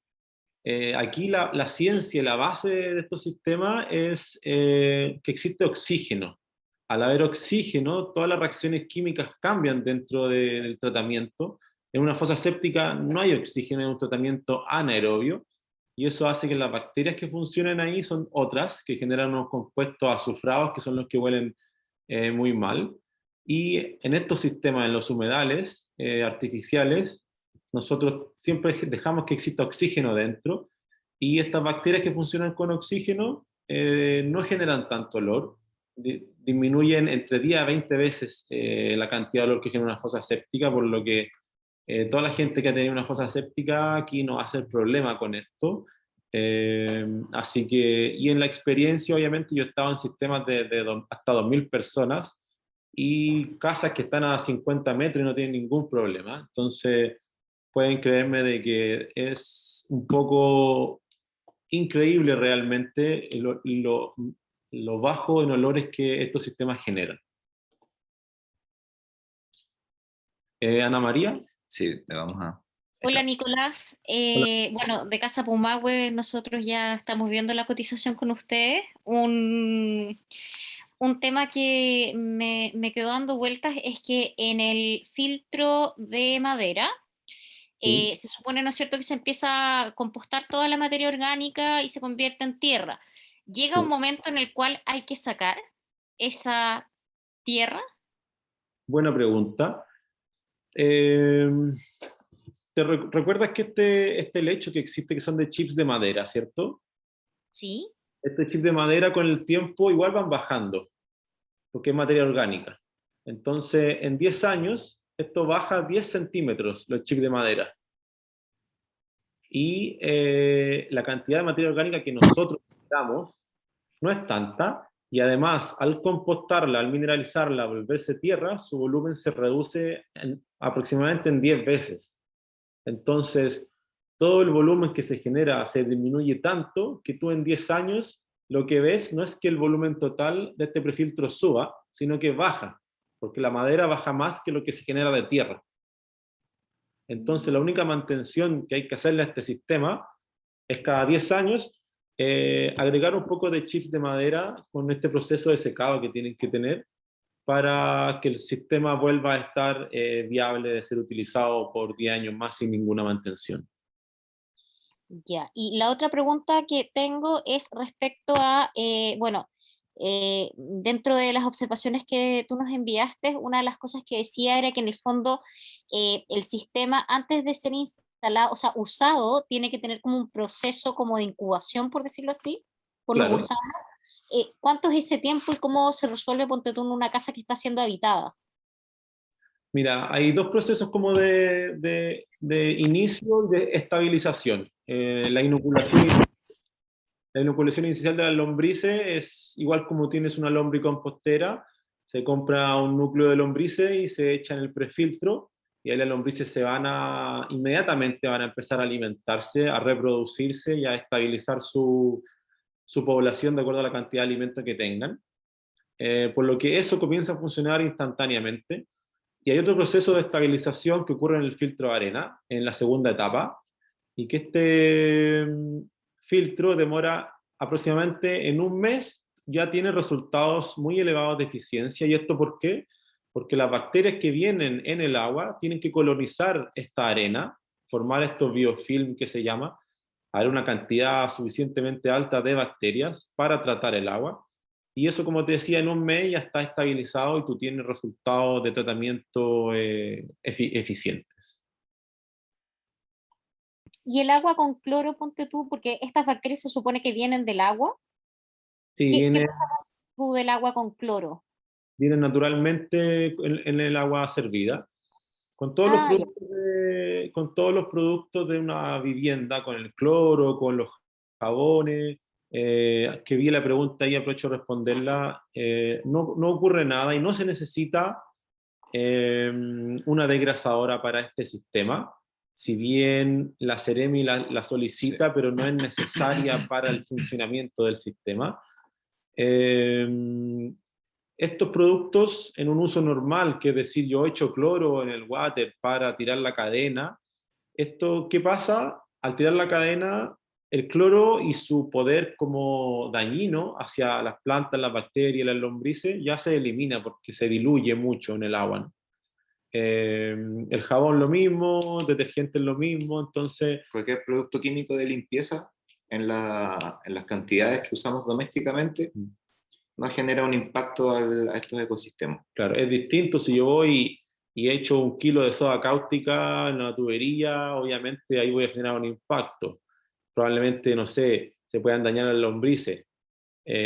Aquí la ciencia, la base de estos sistemas es que existe oxígeno al haber oxígeno, todas las reacciones químicas cambian dentro del tratamiento. En una fosa séptica no hay oxígeno, es un tratamiento anaerobio, y eso hace que las bacterias que funcionan ahí son otras, que generan unos compuestos azufrados, que son los que huelen muy mal. Y en estos sistemas, en los humedales artificiales, nosotros siempre dejamos que exista oxígeno dentro, y estas bacterias que funcionan con oxígeno no generan tanto olor, disminuyen entre 10 a 20 veces la cantidad de olor que genera una fosa séptica, por lo que toda la gente que ha tenido una fosa séptica aquí no va a ser problema con esto. Así que, y en la experiencia, obviamente, yo he estado en sistemas de hasta 2000 personas y casas que están a 50 metros y no tienen ningún problema. Entonces, pueden creerme de que es un poco increíble realmente lo bajo en olores que estos sistemas generan. Ana María. Sí, te vamos a... Hola Nicolás, bueno, de Casa Pumahue nosotros ya estamos viendo la cotización con ustedes. Un tema que me quedó dando vueltas es que en el filtro de madera Sí. se supone, ¿no es cierto?, que se empieza a compostar toda la materia orgánica y se convierte en tierra. ¿Llega un Sí. momento en el cual hay que sacar esa tierra? Buena pregunta. ¿Recuerdas que este lecho que existe, que son de chips de madera, ¿cierto? Sí. Este chip de madera con el tiempo igual van bajando, porque es materia orgánica. Entonces, en 10 años, esto baja 10 centímetros, los chips de madera. Y la cantidad de materia orgánica que nosotros damos no es tanta, y además, al compostarla, al mineralizarla, volverse tierra, su volumen se reduce aproximadamente en 10 veces. Entonces, todo el volumen que se genera se disminuye tanto que tú en 10 años lo que ves no es que el volumen total de este prefiltro suba, sino que baja, porque la madera baja más que lo que se genera de tierra. Entonces, la única mantención que hay que hacerle a este sistema es cada 10 años agregar un poco de chips de madera con este proceso de secado que tienen que tener para que el sistema vuelva a estar viable de ser utilizado por 10 años más sin ninguna mantención. Ya, y la otra pregunta que tengo es respecto a, bueno, dentro de las observaciones que tú nos enviaste, una de las cosas que decía era que en el fondo el sistema antes de ser instalado, o sea, usado, tiene que tener como un proceso como de incubación, por decirlo así, por los Claro. gusanos. ¿Cuánto es ese tiempo y cómo se resuelve, ponte tú, en una casa que está siendo habitada? Mira, hay dos procesos como de inicio y de estabilización. La inoculación inicial de las lombrices es igual como tienes una lombricompostera, se compra un núcleo de lombrices y se echa en el prefiltro, y ahí las lombrices inmediatamente van a empezar a alimentarse, a reproducirse y a estabilizar su población de acuerdo a la cantidad de alimento que tengan. Por lo que eso comienza a funcionar instantáneamente. Y hay otro proceso de estabilización que ocurre en el filtro de arena, en la segunda etapa, y que este filtro demora aproximadamente en un mes, ya tiene resultados muy elevados de eficiencia. ¿Y esto por qué? Porque las bacterias que vienen en el agua tienen que colonizar esta arena, formar estos biofilm que se llama, haber una cantidad suficientemente alta de bacterias para tratar el agua. Y eso, como te decía, en un mes ya está estabilizado y tú tienes resultados de tratamiento eficientes. Y el agua con cloro, ponte tú, porque estas bacterias se supone que vienen del agua. Sí, ¿Qué pasa con tú del agua con cloro? vienen naturalmente en el agua servida. Con todos los Ah, ya. productos con todos los productos de una vivienda, con el cloro, con los jabones, que vi la pregunta y aprovecho de responderla, no ocurre nada y no se necesita una desgrasadora para este sistema, si bien la Ceremi la solicita, sí, pero no es necesaria para el funcionamiento del sistema. Estos productos en un uso normal, que es decir, yo echo cloro en el water para tirar la cadena, ¿qué pasa? Al tirar la cadena el cloro y su poder como dañino hacia las plantas, las bacterias, las lombrices, ya se elimina porque se diluye mucho en el agua, ¿no? El jabón lo mismo, detergente es lo mismo, entonces... Cualquier producto químico de limpieza en las cantidades que usamos domésticamente no genera un impacto a estos ecosistemas. Claro, es distinto si yo voy y echo 1 kilo de soda cáustica en la tubería, obviamente ahí voy a generar un impacto. Probablemente, no sé, se puedan dañar las lombrices.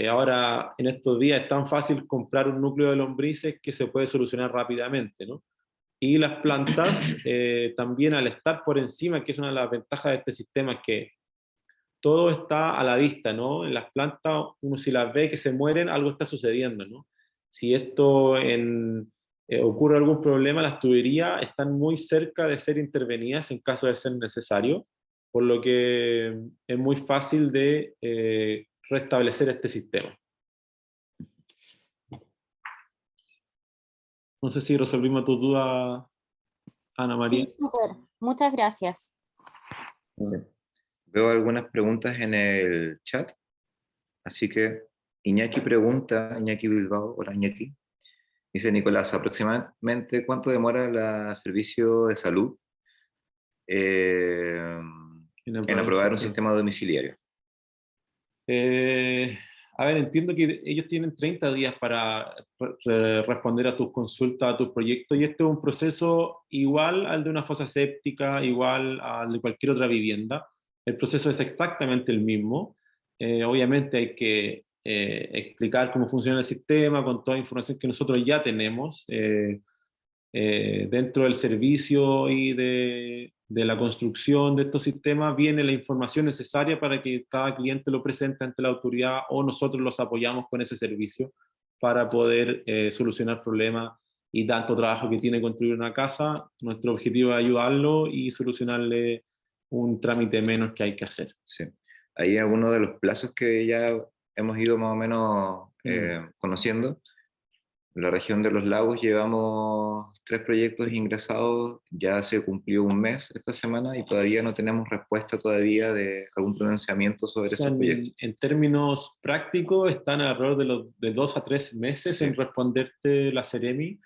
Ahora, en estos días es tan fácil comprar un núcleo de lombrices que se puede solucionar rápidamente, ¿no? Y las plantas, también al estar por encima, que es una de las ventajas de este sistema, es que todo está a la vista, ¿no? En las plantas, uno si las ve que se mueren, algo está sucediendo, ¿no? Si esto ocurre algún problema, las tuberías están muy cerca de ser intervenidas en caso de ser necesario, por lo que es muy fácil de restablecer este sistema. No sé si resolvimos tu duda, Ana María. Sí, súper. Muchas gracias. Sí. Veo algunas preguntas en el chat, así que Iñaki pregunta, Iñaki Bilbao, hola Iñaki, dice Nicolás, aproximadamente ¿cuánto demora el servicio de salud en aprobar un sistema domiciliario? A ver, entiendo que ellos tienen 30 días para responder a tus consultas, a tus proyectos, y este es un proceso igual al de una fosa séptica, igual al de cualquier otra vivienda. El proceso es exactamente el mismo. Obviamente hay que explicar cómo funciona el sistema con toda la información que nosotros ya tenemos dentro del servicio y de la construcción de estos sistemas. Viene la información necesaria para que cada cliente lo presente ante la autoridad o nosotros los apoyamos con ese servicio para poder solucionar problemas y tanto trabajo que tiene construir una casa. Nuestro objetivo es ayudarlo y solucionarle un trámite menos que hay que hacer. Sí. Ahí algunos de los plazos que ya hemos ido más o menos conociendo. En la región de los lagos llevamos 3 proyectos ingresados, ya se cumplió 1 mes esta semana y todavía no tenemos respuesta todavía de algún pronunciamiento sobre esos proyectos. En términos prácticos, están alrededor de 2 a 3 meses Sí. en responderte la Seremi,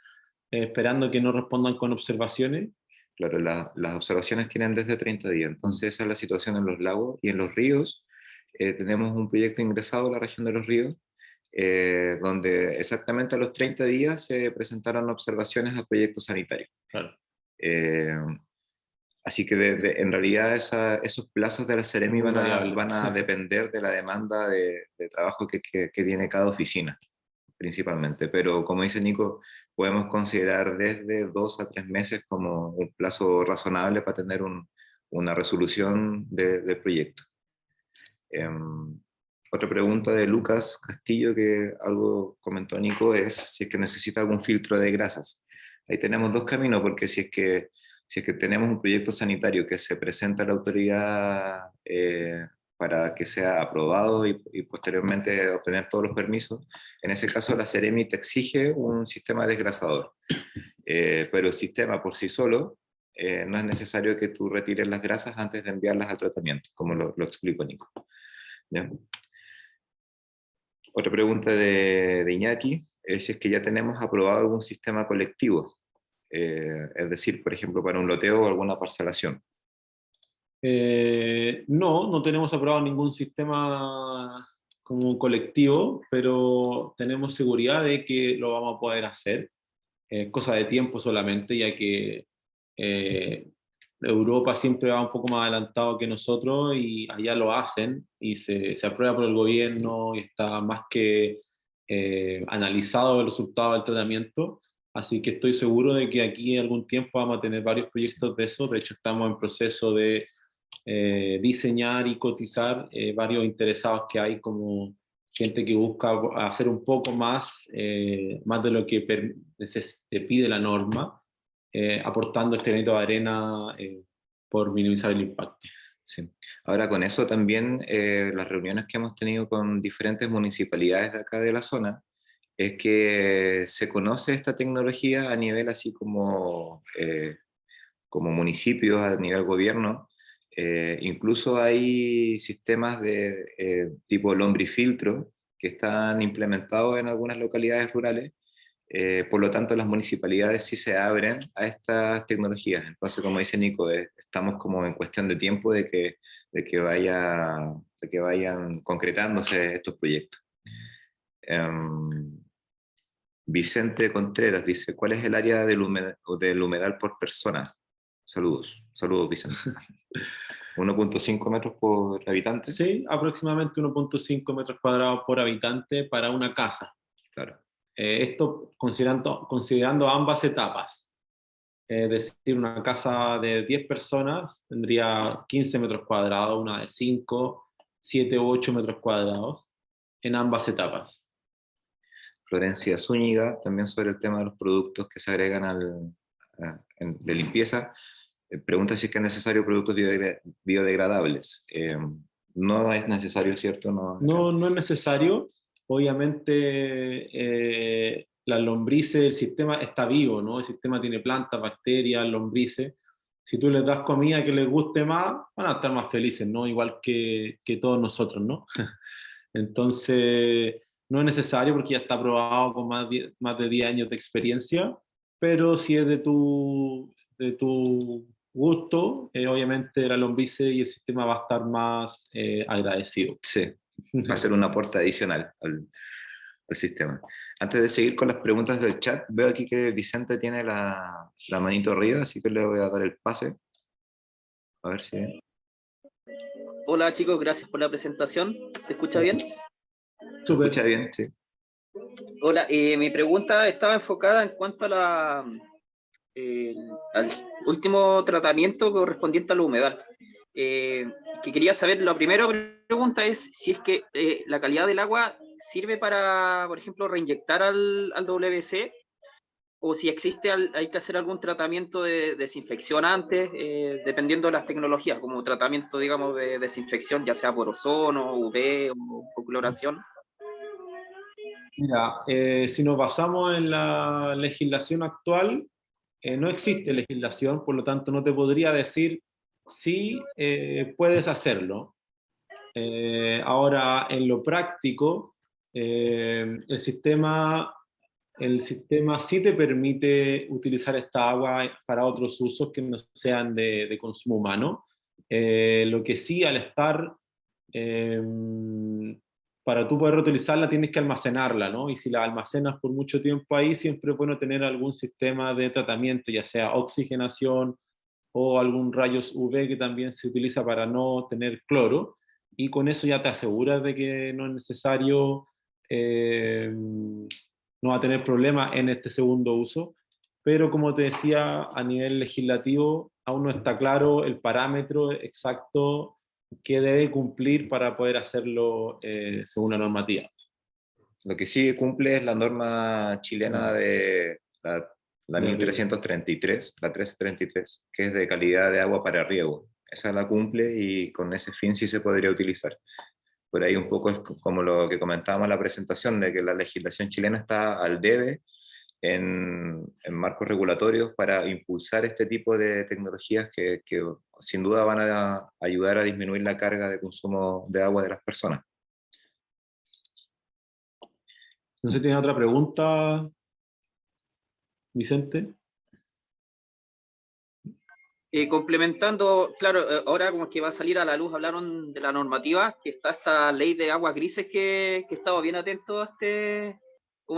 esperando que no respondan con observaciones. Claro, las observaciones tienen desde 30 días, entonces esa es la situación en los lagos. Y en los ríos, tenemos un proyecto ingresado en la región de los ríos, donde exactamente a los 30 días se presentaron observaciones al proyecto sanitario. Claro. Así que en realidad esos plazos de la Seremi Muy van variable. a depender de la demanda de trabajo que tiene cada oficina, principalmente. Pero como dice Nico, podemos considerar desde 2 a 3 meses como un plazo razonable para tener una resolución del proyecto. Otra pregunta de Lucas Castillo, que algo comentó Nico, es si es que necesita algún filtro de grasas. Ahí tenemos 2 caminos, porque si es que tenemos un proyecto sanitario que se presenta a la autoridad para que sea aprobado y posteriormente obtener todos los permisos, en ese caso la Seremi te exige un sistema desgrasador. Pero el sistema por sí solo no es necesario que tú retires las grasas antes de enviarlas al tratamiento, como lo explicó Nico. ¿Ya? Otra pregunta de Iñaki es si es que ya tenemos aprobado algún sistema colectivo, es decir, por ejemplo, para un loteo o alguna parcelación. No tenemos aprobado ningún sistema como colectivo, pero tenemos seguridad de que lo vamos a poder hacer. Cosa de tiempo solamente, ya que Europa siempre va un poco más adelantado que nosotros y allá lo hacen y se aprueba por el gobierno y está más que analizado el resultado del tratamiento. Así que estoy seguro de que aquí en algún tiempo vamos a tener varios proyectos de eso. De hecho, estamos en proceso de diseñar y cotizar varios interesados que hay, como gente que busca hacer un poco más, más de lo que te pide la norma, aportando este granito de arena por minimizar el impacto. Sí. Ahora con eso también las reuniones que hemos tenido con diferentes municipalidades de acá de la zona, es que se conoce esta tecnología a nivel así como, como municipios, a nivel gobierno, Incluso hay sistemas de tipo lombrifiltro que están implementados en algunas localidades rurales. Por lo tanto, las municipalidades sí se abren a estas tecnologías. Entonces, como dice Nico, estamos como en cuestión de tiempo de que vayan concretándose estos proyectos. Vicente Contreras dice, ¿cuál es el área del humedal por persona? Saludos, saludos Vicente. 1.5 metros por habitante. Sí, aproximadamente 1.5 metros cuadrados por habitante para una casa. Claro. Esto considerando ambas etapas. Es decir, una casa de 10 personas tendría 15 metros cuadrados, una de 5, 7 u 8 metros cuadrados en ambas etapas. Florencia Zúñiga, también sobre el tema de los productos que se agregan de limpieza, pregunta si es que es necesario productos biodegradables. No es necesario, ¿cierto? No es necesario. Obviamente las lombrices, el sistema está vivo, ¿no? El sistema tiene plantas, bacterias, lombrices. Si tú les das comida que les guste más, van a estar más felices, ¿no? Igual que todos nosotros, ¿no? Entonces, no es necesario porque ya está probado con más de 10 años de experiencia, pero si es de tu gusto, obviamente la lombrice y el sistema va a estar más agradecido. Sí, va a ser un aporte adicional al sistema. Antes de seguir con las preguntas del chat, veo aquí que Vicente tiene la manito arriba, así que le voy a dar el pase. A ver si... Hola chicos, gracias por la presentación. ¿Se escucha bien? ¿Se escucha bien? Sí. Hola, mi pregunta estaba enfocada en cuanto a al último tratamiento correspondiente a la humedad. Que quería saber, la primera pregunta es si es que la calidad del agua sirve para, por ejemplo, reinyectar al WC, o si existe, hay que hacer algún tratamiento de desinfección antes, dependiendo de las tecnologías, como tratamiento, digamos, de desinfección, ya sea por ozono, UV o cloración. Mira, si nos basamos en la legislación actual, no existe legislación, por lo tanto no te podría decir si puedes hacerlo. Ahora, en lo práctico, el sistema sí te permite utilizar esta agua para otros usos que no sean de consumo humano. Lo que sí, al estar, para tú poder reutilizarla tienes que almacenarla, ¿no? Y si la almacenas por mucho tiempo ahí, siempre es bueno tener algún sistema de tratamiento, ya sea oxigenación o algún rayos UV que también se utiliza para no tener cloro, y con eso ya te aseguras de que no es necesario, no va a tener problemas en este segundo uso. Pero como te decía, a nivel legislativo aún no está claro el parámetro exacto que debe cumplir para poder hacerlo según la normativa. Lo que sí cumple es la norma chilena de la 1333, la 1333, que es de calidad de agua para riego. Esa la cumple y con ese fin sí se podría utilizar. Por ahí un poco es como lo que comentábamos en la presentación, de que la legislación chilena está al debe en marcos regulatorios para impulsar este tipo de tecnologías que sin duda van a ayudar a disminuir la carga de consumo de agua de las personas. No sé si tiene otra pregunta, Vicente. Complementando, claro, ahora como que va a salir a la luz, hablaron de la normativa, que está esta ley de aguas grises que he estado bien atento a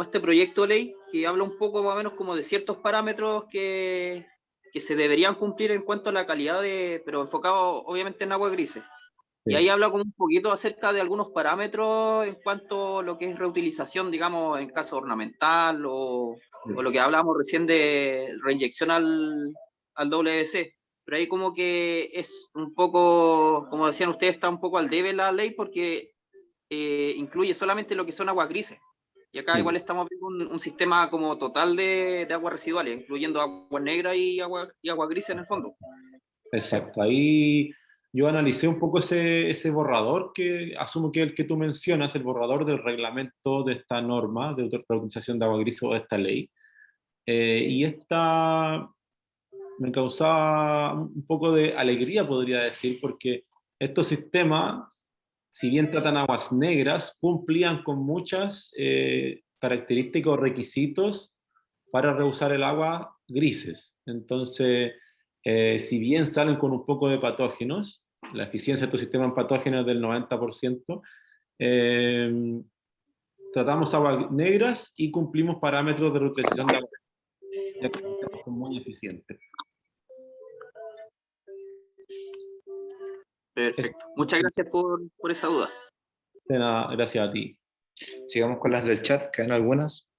este proyecto de ley, que habla un poco más o menos como de ciertos parámetros que se deberían cumplir en cuanto a la calidad pero enfocado obviamente en aguas grises. Sí. Y ahí habla como un poquito acerca de algunos parámetros en cuanto a lo que es reutilización, digamos, en caso ornamental o lo que hablábamos recién de reinyección al WC. Pero ahí como que es un poco, como decían ustedes, está un poco al debe la ley porque incluye solamente lo que son aguas grises. Y acá igual estamos viendo un sistema como total de aguas residuales, incluyendo aguas negras y agua grises en el fondo. Exacto, ahí yo analicé un poco ese borrador que asumo que es el que tú mencionas, el borrador del reglamento de esta norma de reutilización de agua gris o de esta ley. Y esta me causaba un poco de alegría, podría decir, porque estos sistemas, si bien tratan aguas negras, cumplían con muchas características o requisitos para reusar el agua grises. Entonces, si bien salen con un poco de patógenos, la eficiencia de estos sistemas en patógenos es del 90%, tratamos aguas negras y cumplimos parámetros de reutilización de agua, ya que los sistemas son muy eficientes. Perfecto. Muchas gracias por esa duda. De nada, gracias a ti. Sigamos con las del chat, quedan algunas.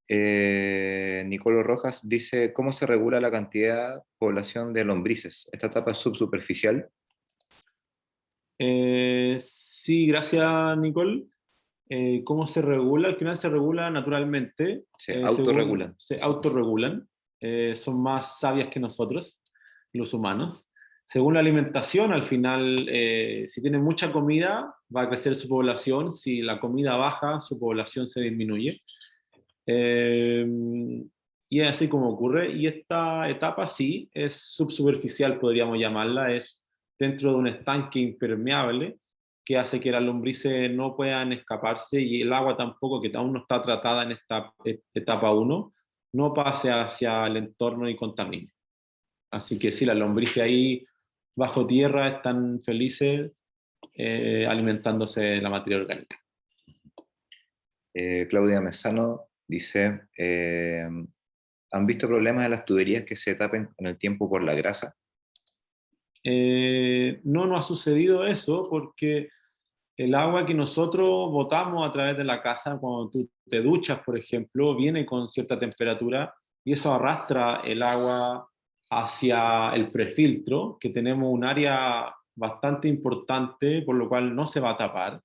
Nicolo Rojas dice, ¿cómo se regula la cantidad de población de lombrices? ¿Esta etapa es subsuperficial? Sí, gracias, Nicole. ¿Cómo se regula? Al final se regula naturalmente. Se autorregulan. Se autorregulan. Son más sabias que nosotros, los humanos. Según la alimentación, al final, si tienen mucha comida, va a crecer su población. Si la comida baja, su población se disminuye. Y es así como ocurre. Y esta etapa sí es subsuperficial, podríamos llamarla. Es dentro de un estanque impermeable que hace que las lombrices no puedan escaparse y el agua tampoco, que aún no está tratada en esta etapa 1, no pase hacia el entorno y contamine. Así que sí, las lombrices ahí bajo tierra están felices alimentándose de la materia orgánica. Claudia Mesano dice, ¿han visto problemas en las tuberías que se tapen con el tiempo por la grasa? No ha sucedido eso porque el agua que nosotros botamos a través de la casa, cuando tú te duchas, por ejemplo, viene con cierta temperatura y eso arrastra el agua hacia el prefiltro, que tenemos un área bastante importante, por lo cual no se va a tapar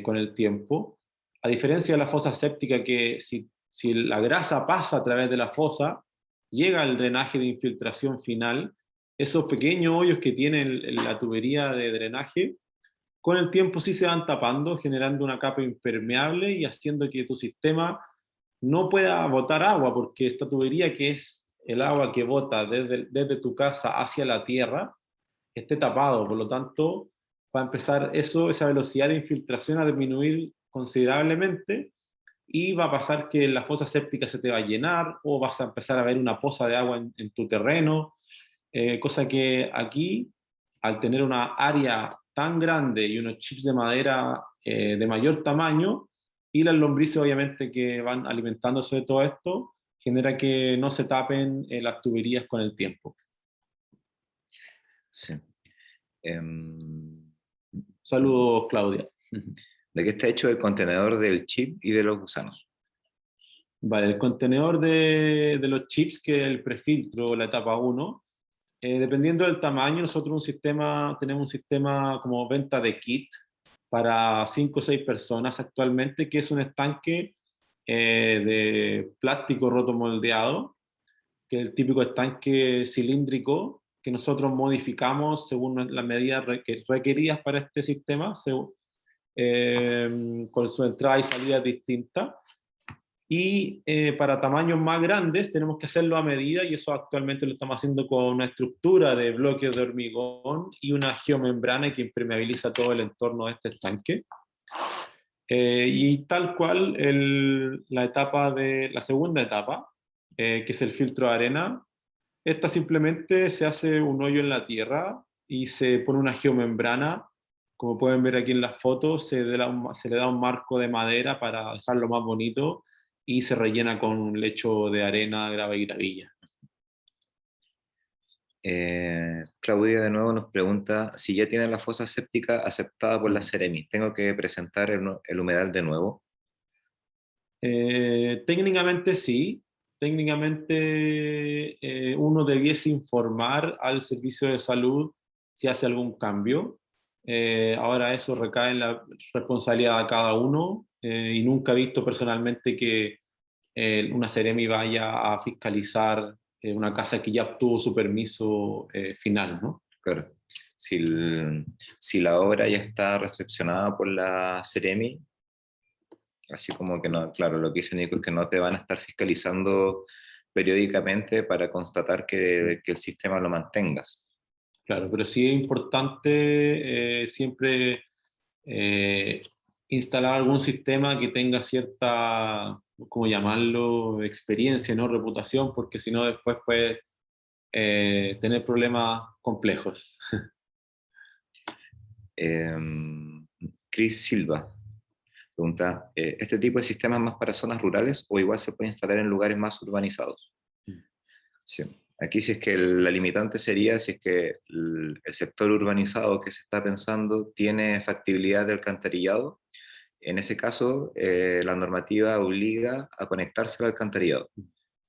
con el tiempo. A diferencia de la fosa séptica, que si la grasa pasa a través de la fosa, llega al drenaje de infiltración final, esos pequeños hoyos que tiene la tubería de drenaje, con el tiempo sí se van tapando, generando una capa impermeable y haciendo que tu sistema no pueda botar agua, porque esta tubería, que es el agua que bota desde tu casa hacia la tierra, esté tapado. Por lo tanto, va a empezar esa velocidad de infiltración a disminuir considerablemente y va a pasar que la fosa séptica se te va a llenar o vas a empezar a ver una poza de agua en tu terreno, cosa que aquí, al tener una área tan grande y unos chips de madera de mayor tamaño, y las lombrices obviamente que van alimentándose de todo esto, genera que no se tapen las tuberías con el tiempo. Sí. Saludos, Claudia. ¿De qué está hecho el contenedor del chip y de los gusanos? Vale, el contenedor de los chips, que es el prefiltro, la etapa 1, dependiendo del tamaño, nosotros tenemos un sistema como venta de kit para 5 o 6 personas actualmente, que es un estanque de plástico rotomoldeado, que es el típico estanque cilíndrico que nosotros modificamos según las medidas requeridas para este sistema, con su entrada y salida distinta. Y para tamaños más grandes tenemos que hacerlo a medida, y eso actualmente lo estamos haciendo con una estructura de bloques de hormigón y una geomembrana que impermeabiliza todo el entorno de este estanque. Y tal cual la segunda etapa, que es el filtro de arena, esta simplemente se hace un hoyo en la tierra y se pone una geomembrana. Como pueden ver aquí en las fotos, se le da un marco de madera para dejarlo más bonito, y se rellena con un lecho de arena, grava y gravilla. Claudia de nuevo nos pregunta si ya tienen la fosa séptica aceptada por la Ceremi. ¿Tengo que presentar el humedal de nuevo? Técnicamente sí. Técnicamente uno debiese informar al servicio de salud si hace algún cambio. Ahora eso recae en la responsabilidad de cada uno, y nunca he visto personalmente que una Ceremi vaya a fiscalizar una casa que ya obtuvo su permiso final, ¿no? Claro. Si la obra ya está recepcionada por la Ceremi, así como que no, claro, lo que dice Nico es que no te van a estar fiscalizando periódicamente para constatar que el sistema lo mantengas. Claro, pero sí es importante siempre instalar algún sistema que tenga cierta, ¿cómo llamarlo?, experiencia, no reputación, porque si no después puede tener problemas complejos. Chris Silva pregunta, ¿este tipo de sistema es más para zonas rurales o igual se puede instalar en lugares más urbanizados? Sí. Aquí si es que la limitante sería si es que el sector urbanizado que se está pensando tiene factibilidad de alcantarillado. En ese caso, la normativa obliga a conectarse al alcantarillado.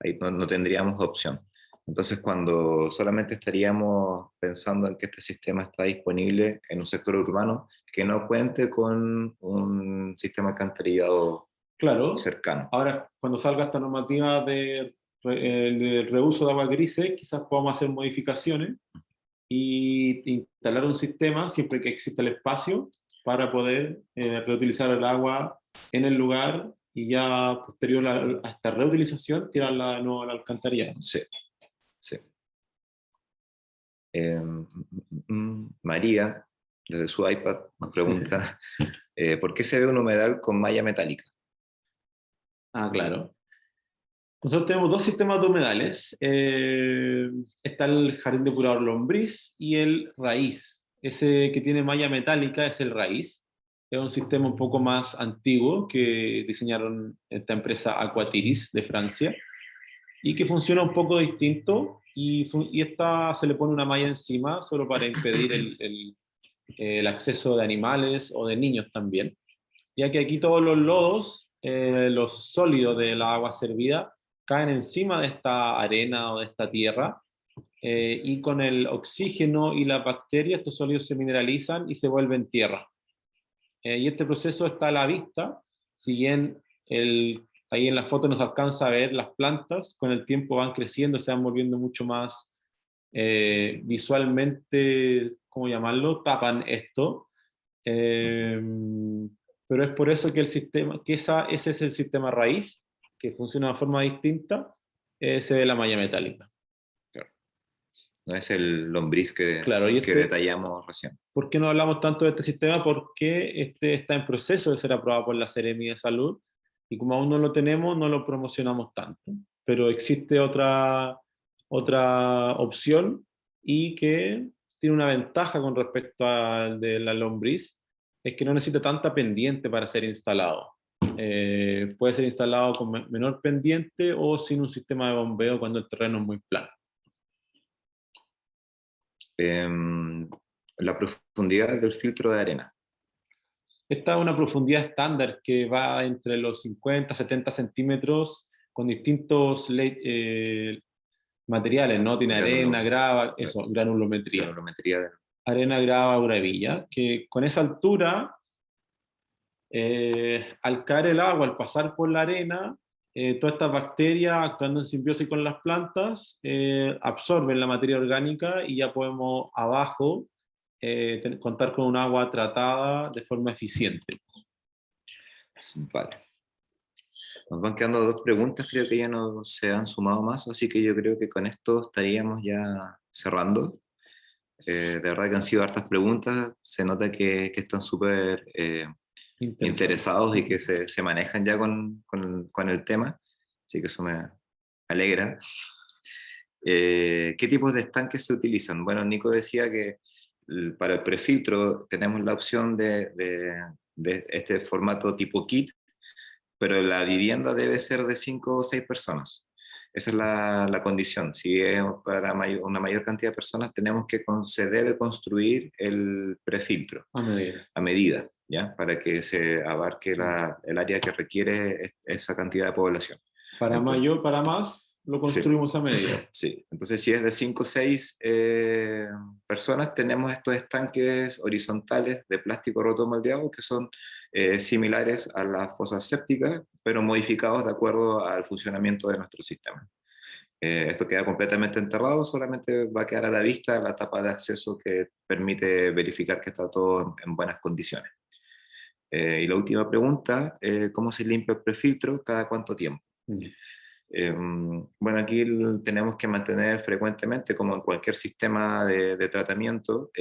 Ahí no tendríamos opción. Entonces, cuando solamente estaríamos pensando en que este sistema está disponible en un sector urbano que no cuente con un sistema alcantarillado Claro. cercano. Ahora, cuando salga esta normativa de reuso de aguas grises, quizás podamos hacer modificaciones y instalar un sistema, siempre que exista el espacio, para poder reutilizar el agua en el lugar y ya posterior a esta reutilización tirarla de nuevo al alcantarillado. Sí, sí. María, desde su iPad, nos pregunta ¿por qué se ve un humedal con malla metálica? Ah, claro. Nosotros tenemos dos sistemas de humedales. Está el jardín depurador lombriz y el raíz. Ese que tiene malla metálica es el raíz. Es un sistema un poco más antiguo que diseñaron esta empresa Aquatiris de Francia y que funciona un poco distinto y esta se le pone una malla encima solo para impedir el acceso de animales o de niños también, ya que aquí todos los lodos, los sólidos de la agua servida, caen encima de esta arena o de esta tierra, y con el oxígeno y las bacterias estos sólidos se mineralizan y se vuelven tierra. Y este proceso está a la vista, si bien ahí en la foto nos alcanza a ver las plantas, con el tiempo van creciendo, se van volviendo mucho más visualmente, ¿cómo llamarlo?, tapan esto. Pero es por eso que el sistema, ese es el sistema raíz, que funciona de forma distinta, se ve la malla metálica. No es el lombriz que detallamos recién. ¿Por qué no hablamos tanto de este sistema? Porque este está en proceso de ser aprobado por la Seremi de Salud, y como aún no lo tenemos, no lo promocionamos tanto. Pero existe otra opción, y que tiene una ventaja con respecto al de la lombriz, es que no necesita tanta pendiente para ser instalado. Puede ser instalado con menor pendiente o sin un sistema de bombeo cuando el terreno es muy plano. La profundidad del filtro de arena. Esta es una profundidad estándar que va entre los 50 a 70 centímetros con distintos materiales, ¿no? Tiene arena, grava, granulometría. Arena, grava, gravilla, que con esa altura, al caer el agua, al pasar por la arena, todas estas bacterias actuando en simbiosis con las plantas absorben la materia orgánica y ya podemos abajo contar con un agua tratada de forma eficiente. Vale. Nos van quedando dos preguntas, creo que ya no se han sumado más, así que yo creo que con esto estaríamos ya cerrando. De verdad que han sido hartas preguntas, se nota que están súper interesados y que se manejan ya con el tema, así que eso me alegra. ¿Qué tipos de estanques se utilizan? Bueno, Nico decía que para el prefiltro tenemos la opción de este formato tipo kit, pero la vivienda debe ser de 5 o 6 personas. Esa es la condición. Si es para una mayor cantidad de personas, se debe construir el prefiltro a medida, ¿ya? Para que se abarque el área que requiere esa cantidad de población. Para más, lo construimos a medida. Sí, entonces si es de 5 o 6 personas, tenemos estos estanques horizontales de plástico roto moldeado que son similares a las fosas sépticas, pero modificados de acuerdo al funcionamiento de nuestro sistema. Esto queda completamente enterrado, solamente va a quedar a la vista la tapa de acceso que permite verificar que está todo en buenas condiciones. Y la última pregunta, ¿cómo se limpia el prefiltro? ¿Cada cuánto tiempo? Bueno, aquí tenemos que mantener frecuentemente, como en cualquier sistema de tratamiento,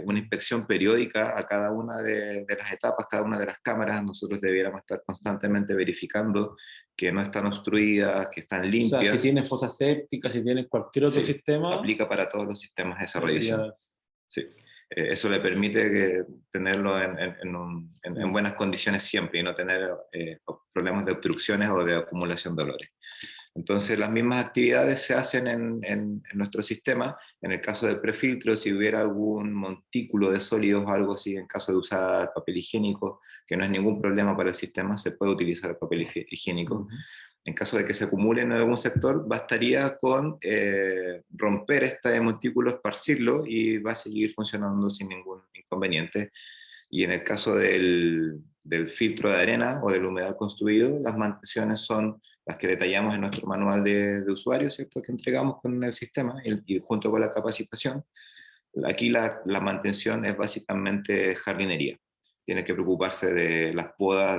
una inspección periódica a cada una de las etapas, cada una de las cámaras. Nosotros debiéramos estar constantemente verificando que no están obstruidas, que están O sea, limpias. si tienes fosas sépticas, si tienes cualquier otro Sí, sistema, aplica para todos los sistemas esa revisión. deberías- Sí. Eso le permite tenerlo en buenas condiciones siempre y no tener problemas de obstrucciones o de acumulación de olores. Entonces, las mismas actividades se hacen en nuestro sistema. En el caso del prefiltro, si hubiera algún montículo de sólidos o algo así, en caso de usar papel higiénico, que no es ningún problema para el sistema, se puede utilizar el papel higiénico. En caso de que se acumule en algún sector, bastaría con romper este montículo, esparcirlo y va a seguir funcionando sin ningún inconveniente. Y en el caso del filtro de arena o del humedal construido, las mantenciones son las que detallamos en nuestro manual de usuario, ¿cierto?, que entregamos con el sistema y junto con la capacitación. Aquí la mantención es básicamente jardinería. Tiene que preocuparse de las podas,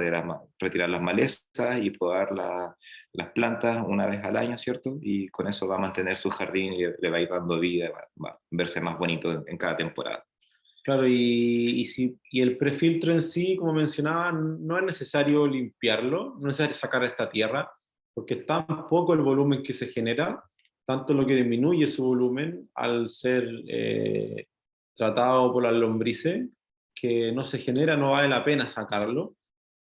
retirar las malezas y podar las plantas una vez al año, ¿cierto? Y con eso va a mantener su jardín y le va a ir dando vida, va a verse más bonito en cada temporada. Claro, y el prefiltro en sí, como mencionaba, no es necesario limpiarlo, no es necesario sacar esta tierra, porque es tan poco el volumen que se genera, tanto lo que disminuye su volumen al ser tratado por las lombrices, que no se genera, no vale la pena sacarlo.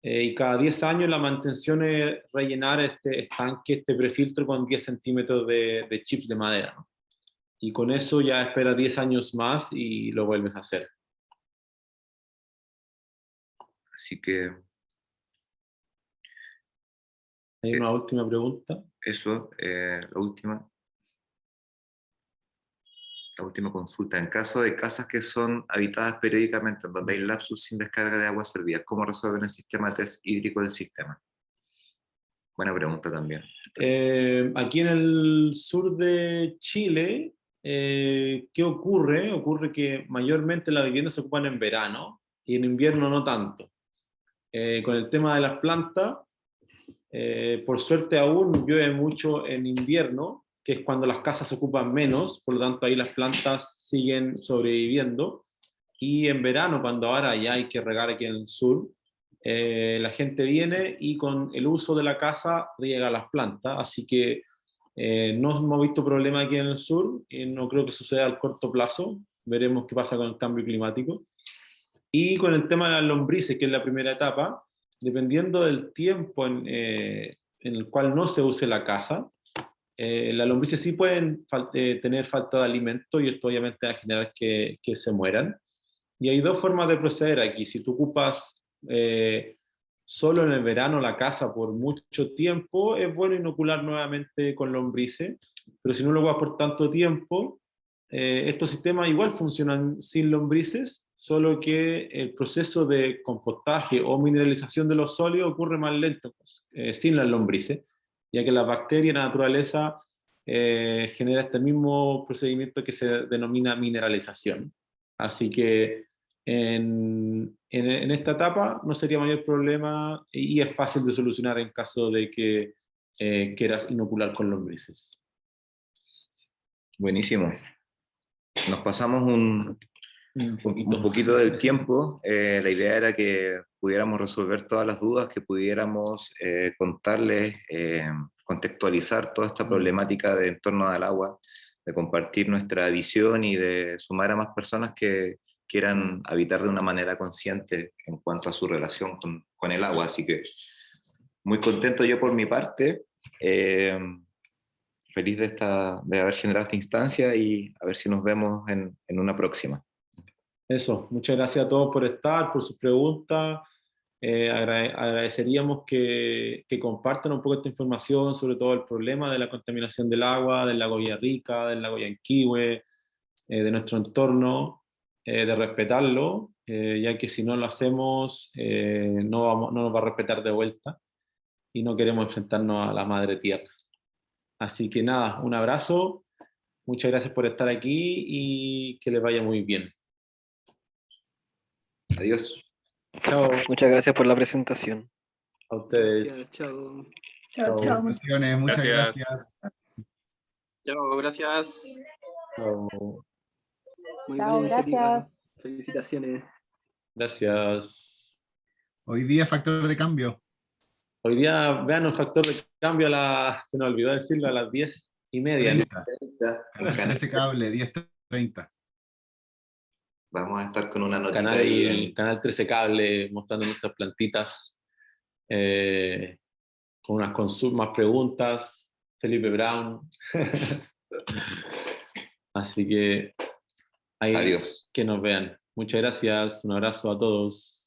Y cada 10 años la mantención es rellenar este estanque, este prefiltro con 10 centímetros de chips de madera, ¿no? Y con eso ya esperas 10 años más y lo vuelves a hacer. Así que Hay una última pregunta. eso, la última consulta. En caso de casas que son habitadas periódicamente, en donde hay lapsus sin descarga de aguas servidas, ¿cómo resuelven el sistema de test hídrico del sistema? Buena pregunta también. Aquí en el sur de Chile, ¿qué ocurre? Ocurre que mayormente las viviendas se ocupan en verano y en invierno no tanto. Con el tema de las plantas, por suerte aún llueve mucho en invierno, que es cuando las casas se ocupan menos, por lo tanto ahí las plantas siguen sobreviviendo. Y en verano, cuando ahora ya hay que regar aquí en el sur, la gente viene y con el uso de la casa riega las plantas, así que no hemos visto problema aquí en el sur, y no creo que suceda al corto plazo, veremos qué pasa con el cambio climático. Y con el tema de las lombrices, que es la primera etapa, dependiendo del tiempo en el cual no se use la casa, las lombrices sí pueden tener falta de alimento y esto obviamente va a generar que se mueran. Y hay dos formas de proceder aquí. Si tú ocupas solo en el verano la casa por mucho tiempo, es bueno inocular nuevamente con lombrices, pero si no lo ocupas por tanto tiempo, estos sistemas igual funcionan sin lombrices, solo que el proceso de compostaje o mineralización de los sólidos ocurre más lento sin las lombrices, ya que la bacteria en la naturaleza genera este mismo procedimiento que se denomina mineralización. Así que en esta etapa no sería mayor problema y es fácil de solucionar en caso de que quieras inocular con lombrices. Buenísimo. Nos pasamos un poquito. poquito del tiempo. La idea era que pudiéramos resolver todas las dudas, que pudiéramos contarles, contextualizar toda esta problemática de en torno al agua, de compartir nuestra visión y de sumar a más personas que quieran habitar de una manera consciente en cuanto a su relación con el agua. Así que muy contento yo por mi parte. Feliz de haber generado esta instancia y a ver si nos vemos en una próxima. Eso, muchas gracias a todos por estar, por sus preguntas. Agradeceríamos que compartan un poco esta información sobre todo el problema de la contaminación del agua, del lago Villarrica, del lago Yanquihue, de nuestro entorno, de respetarlo, ya que si no lo hacemos no nos va a respetar de vuelta y no queremos enfrentarnos a la madre tierra. Así que nada, un abrazo, muchas gracias por estar aquí y que les vaya muy bien. Adiós. Chao. Muchas gracias por la presentación. A ustedes. Gracias, chao. Chao, chao. Felicitaciones, muchas Gracias. gracias. Chao, gracias. Chao. Muy Chao, buena iniciativa. gracias. Felicitaciones. Gracias. Hoy día factor de cambio. Hoy día vean un factor de cambio se nos olvidó decirlo, a las 10:30. 30. Canal 13 Cable, 10:30. Vamos a estar con una notita ahí en... Canal 13 Cable, mostrando nuestras plantitas, con más preguntas, Felipe Brown. Así que ahí Adiós. que nos vean. Muchas gracias, un abrazo a todos.